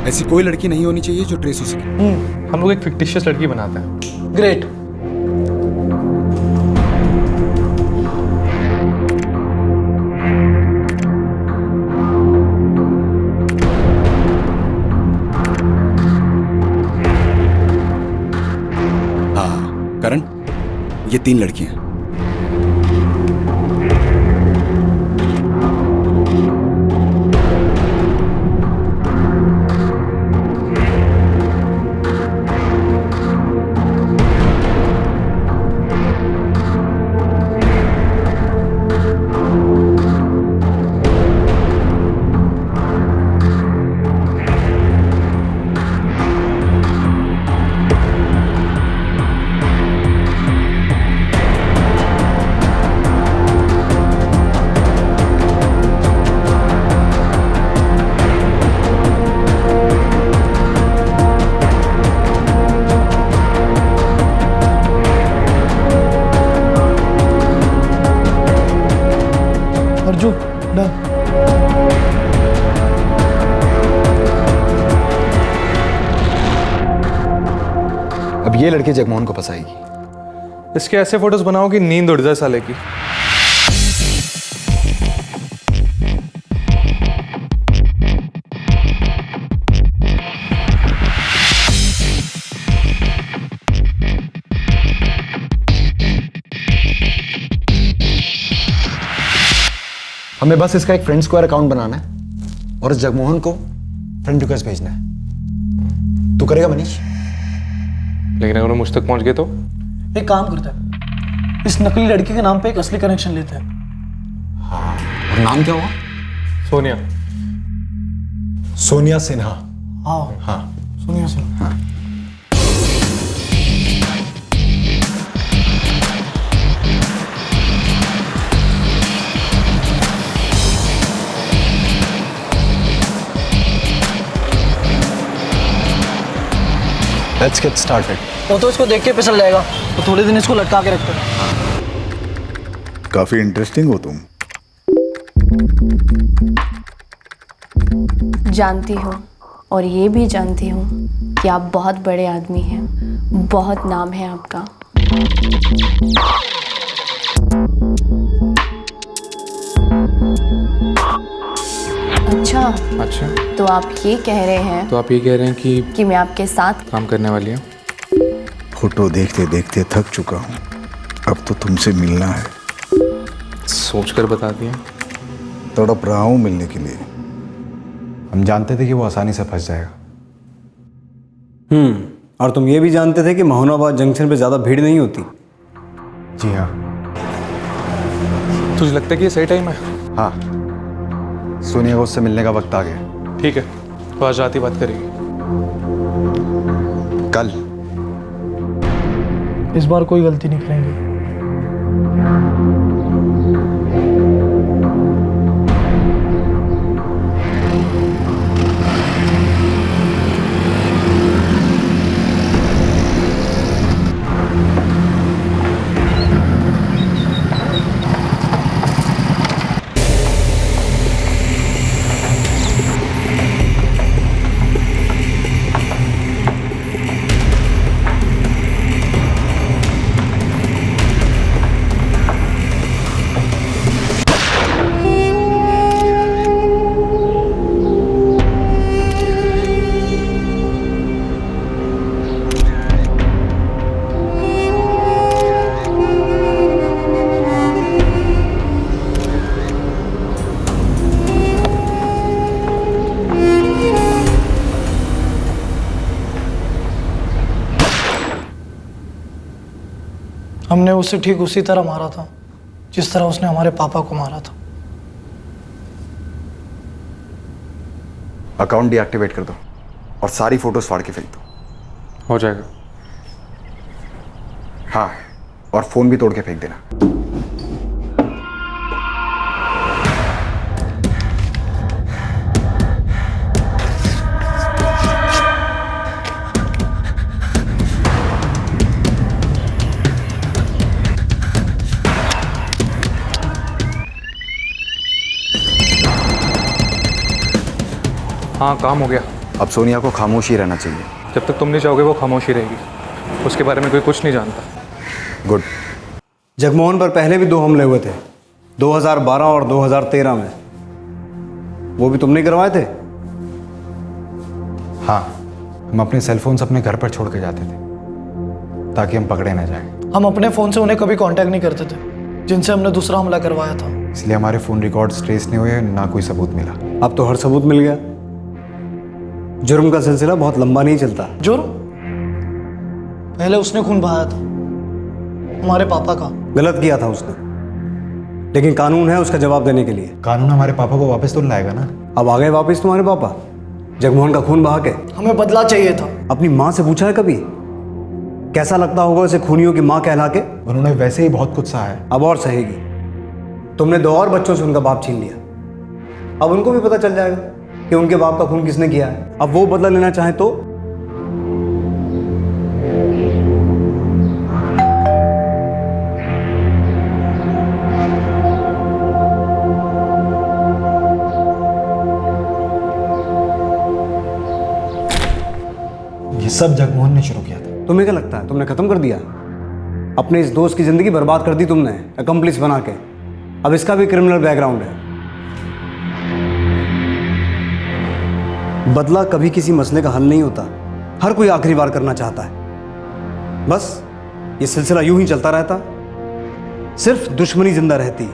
ऐसी कोई लड़की नहीं होनी चाहिए जो ट्रेस हो सके। हम लोग एक फिक्टिशियस लड़की बनाते हैं। ग्रेट। हाँ करण, ये 3 लड़कियां। अर्जुन डन। अब ये लड़की जगमोहन को फंसाएगी। इसके ऐसे फोटोज बनाओ कि नींद उड़ जाए साले की। हमें बस इसका एक फ्रेंड स्क्वायर अकाउंट बनाना है और इस जगमोहन को फ्रेंड रिक्वेस्ट भेजना है। तू करेगा मनीष? लेकिन अगर वो मुझ तक पहुंच गए तो? एक काम करते हैं, इस नकली लड़की के नाम पे एक असली कनेक्शन लेते हैं। हाँ, और नाम क्या होगा? सोनिया। सोनिया सिन्हा। हाँ हाँ सोनिया सिन्हा। हाँ। Let's get started. वो तो इसको देख के फिसल जाएगा, तो थोड़े दिन इसको लटका के रखते हैं। काफी इंटरेस्टिंग हो तुम। जानती हूँ और ये भी जानती हूँ कि आप बहुत बड़े आदमी हैं, बहुत नाम है आपका। अच्छा, तो आप ये कह रहे हैं कि मैं आपके साथ काम करने वाली हूँ। फोटो देखते देखते थक चुका हूँ, अब तो तुमसे मिलना है। सोचकर बता दिया। तड़प रहा हूँ मिलने के लिए। हम जानते थे कि वो आसानी से फंस जाएगा। और तुम ये भी जानते थे कि महोनाबाद जंक्शन पे ज्यादा भीड़ नहीं होती। जी हाँ। तुझे लगता है कि ये सही टाइम है? हाँ, सोनिया को उससे मिलने का वक्त आ गया। ठीक है, तो आज रात ही बात करेंगे। कल? इस बार कोई गलती नहीं करेंगे। हमने उसे ठीक उसी तरह मारा था जिस तरह उसने हमारे पापा को मारा था। अकाउंट डीएक्टिवेट कर दो और सारी फोटोज फाड़ के फेंक दो। हो जाएगा। हाँ, और फोन भी तोड़ के फेंक देना। हाँ, काम हो गया। अब सोनिया को खामोश ही रहना चाहिए। जब तक तुम नहीं चाहोगे वो खामोश ही रहेगी। उसके बारे में कोई कुछ नहीं जानता। गुड। जगमोहन पर पहले भी 2 हमले हुए थे, 2012 और 2013 में। वो भी तुमने करवाए थे? हाँ, हम अपने सेलफोन्स अपने घर पर छोड़ के जाते थे ताकि हम पकड़े ना जाएं। हम अपने फ़ोन से उन्हें कभी कांटेक्ट नहीं करते थे जिनसे हमने दूसरा हमला करवाया था। इसलिए हमारे फ़ोन रिकॉर्ड्स ट्रेस नहीं हुए, ना कोई सबूत मिला। अब तो हर सबूत मिल गया। जुर्म का सिलसिला बहुत लंबा नहीं चलता। जुर्म? पहले उसने खून बहाया था हमारे पापा का। गलत किया था उसने, लेकिन कानून है उसका जवाब देने के लिए। कानून हमारे पापा को वापस तो लाएगा ना। अब आ गए वापस तुम्हारे पापा, जगमोहन का खून बहा के। हमें बदला चाहिए था। अपनी माँ से पूछा है कभी कैसा लगता होगा उसे खूनियों की माँ कहला के? उन्होंने वैसे ही बहुत कुछ सहा है। अब और सहेगी। तुमने 2 और बच्चों से उनका बाप छीन लिया। अब उनको भी पता चल जाएगा कि उनके बाप का खून किसने किया है। अब वो बदला लेना चाहे तो ये सब जगमोहन ने शुरू किया था। तुम्हें क्या लगता है तुमने खत्म कर दिया? अपने इस दोस्त की जिंदगी बर्बाद कर दी तुमने अकम्प्लिस बना के। अब इसका भी क्रिमिनल बैकग्राउंड है। बदला कभी किसी मसले का हल नहीं होता। हर कोई आखिरी बार करना चाहता है। बस ये सिलसिला यूं ही चलता रहता, सिर्फ दुश्मनी जिंदा रहती।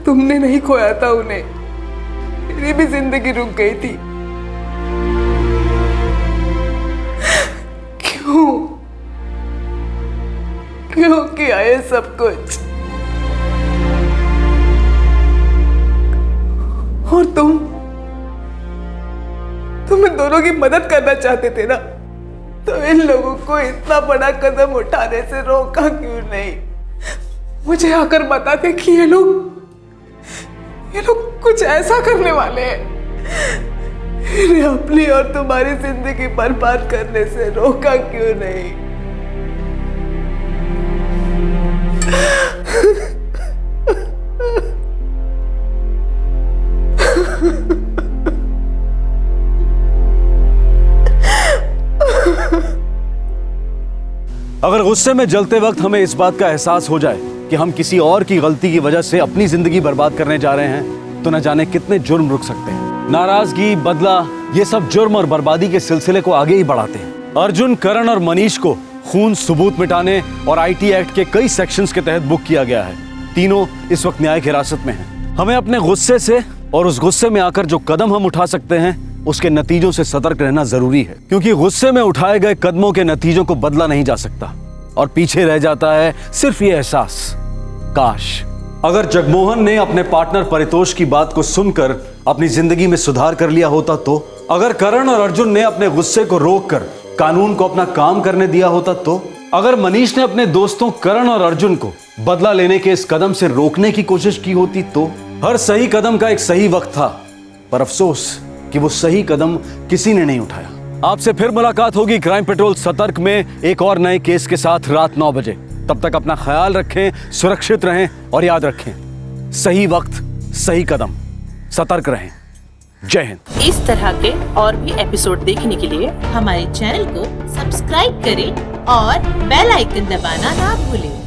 तुमने नहीं खोया था उन्हें, मेरी भी जिंदगी रुक गई थी। क्यों क्यों किया ये सब कुछ? और तुम इन दोनों की मदद करना चाहते थे ना, तो इन लोगों को इतना बड़ा कदम उठाने से रोका क्यों नहीं? मुझे आकर बताते कि ये लोग कुछ ऐसा करने वाले हैं। इन्हें अपनी और तुम्हारी जिंदगी बर्बाद करने से रोका क्यों नहीं? अगर गुस्से में जलते वक्त हमें इस बात का एहसास हो जाए कि हम किसी और की गलती की वजह से अपनी जिंदगी बर्बाद करने जा रहे हैं, तो न जाने कितने जुर्म रुक सकते हैं। नाराजगी, बदला, ये सब जुर्म और बर्बादी के सिलसिले को आगे ही बढ़ाते हैं। अर्जुन, करण और मनीष को खून, सबूत मिटाने और आईटी एक्ट के कई सेक्शंस के तहत बुक किया गया है। तीनों इस वक्त न्यायिक हिरासत में हैं। हमें अपने गुस्से से और उस गुस्से में आकर जो कदम हम उठा सकते हैं उसके नतीजों से सतर्क रहना जरूरी है, क्योंकि गुस्से में उठाए गए कदमों के नतीजों को बदला नहीं जा सकता और पीछे रह जाता है सिर्फ ये एहसास। काश अगर जगमोहन ने अपने पार्टनर परितोष की बात को सुनकर अपनी जिंदगी में सुधार कर लिया होता, तो अगर करण और अर्जुन ने अपने गुस्से को रोककर कानून को अपना काम करने दिया होता, तो अगर मनीष ने अपने दोस्तों करण और अर्जुन को बदला लेने के इस कदम से रोकने की कोशिश की होती, तो हर सही कदम का एक सही वक्त था, पर अफसोस कि वो सही कदम किसी ने नहीं उठाया। आपसे फिर मुलाकात होगी क्राइम पेट्रोल सतर्क में एक और नए केस के साथ रात 9 बजे। तब तक अपना ख्याल रखें, सुरक्षित रहें और याद रखें, सही वक्त सही कदम। सतर्क रहें। जय हिंद। इस तरह के और भी एपिसोड देखने के लिए हमारे चैनल को सब्सक्राइब करें और बेल आइकन दबाना ना भूलें।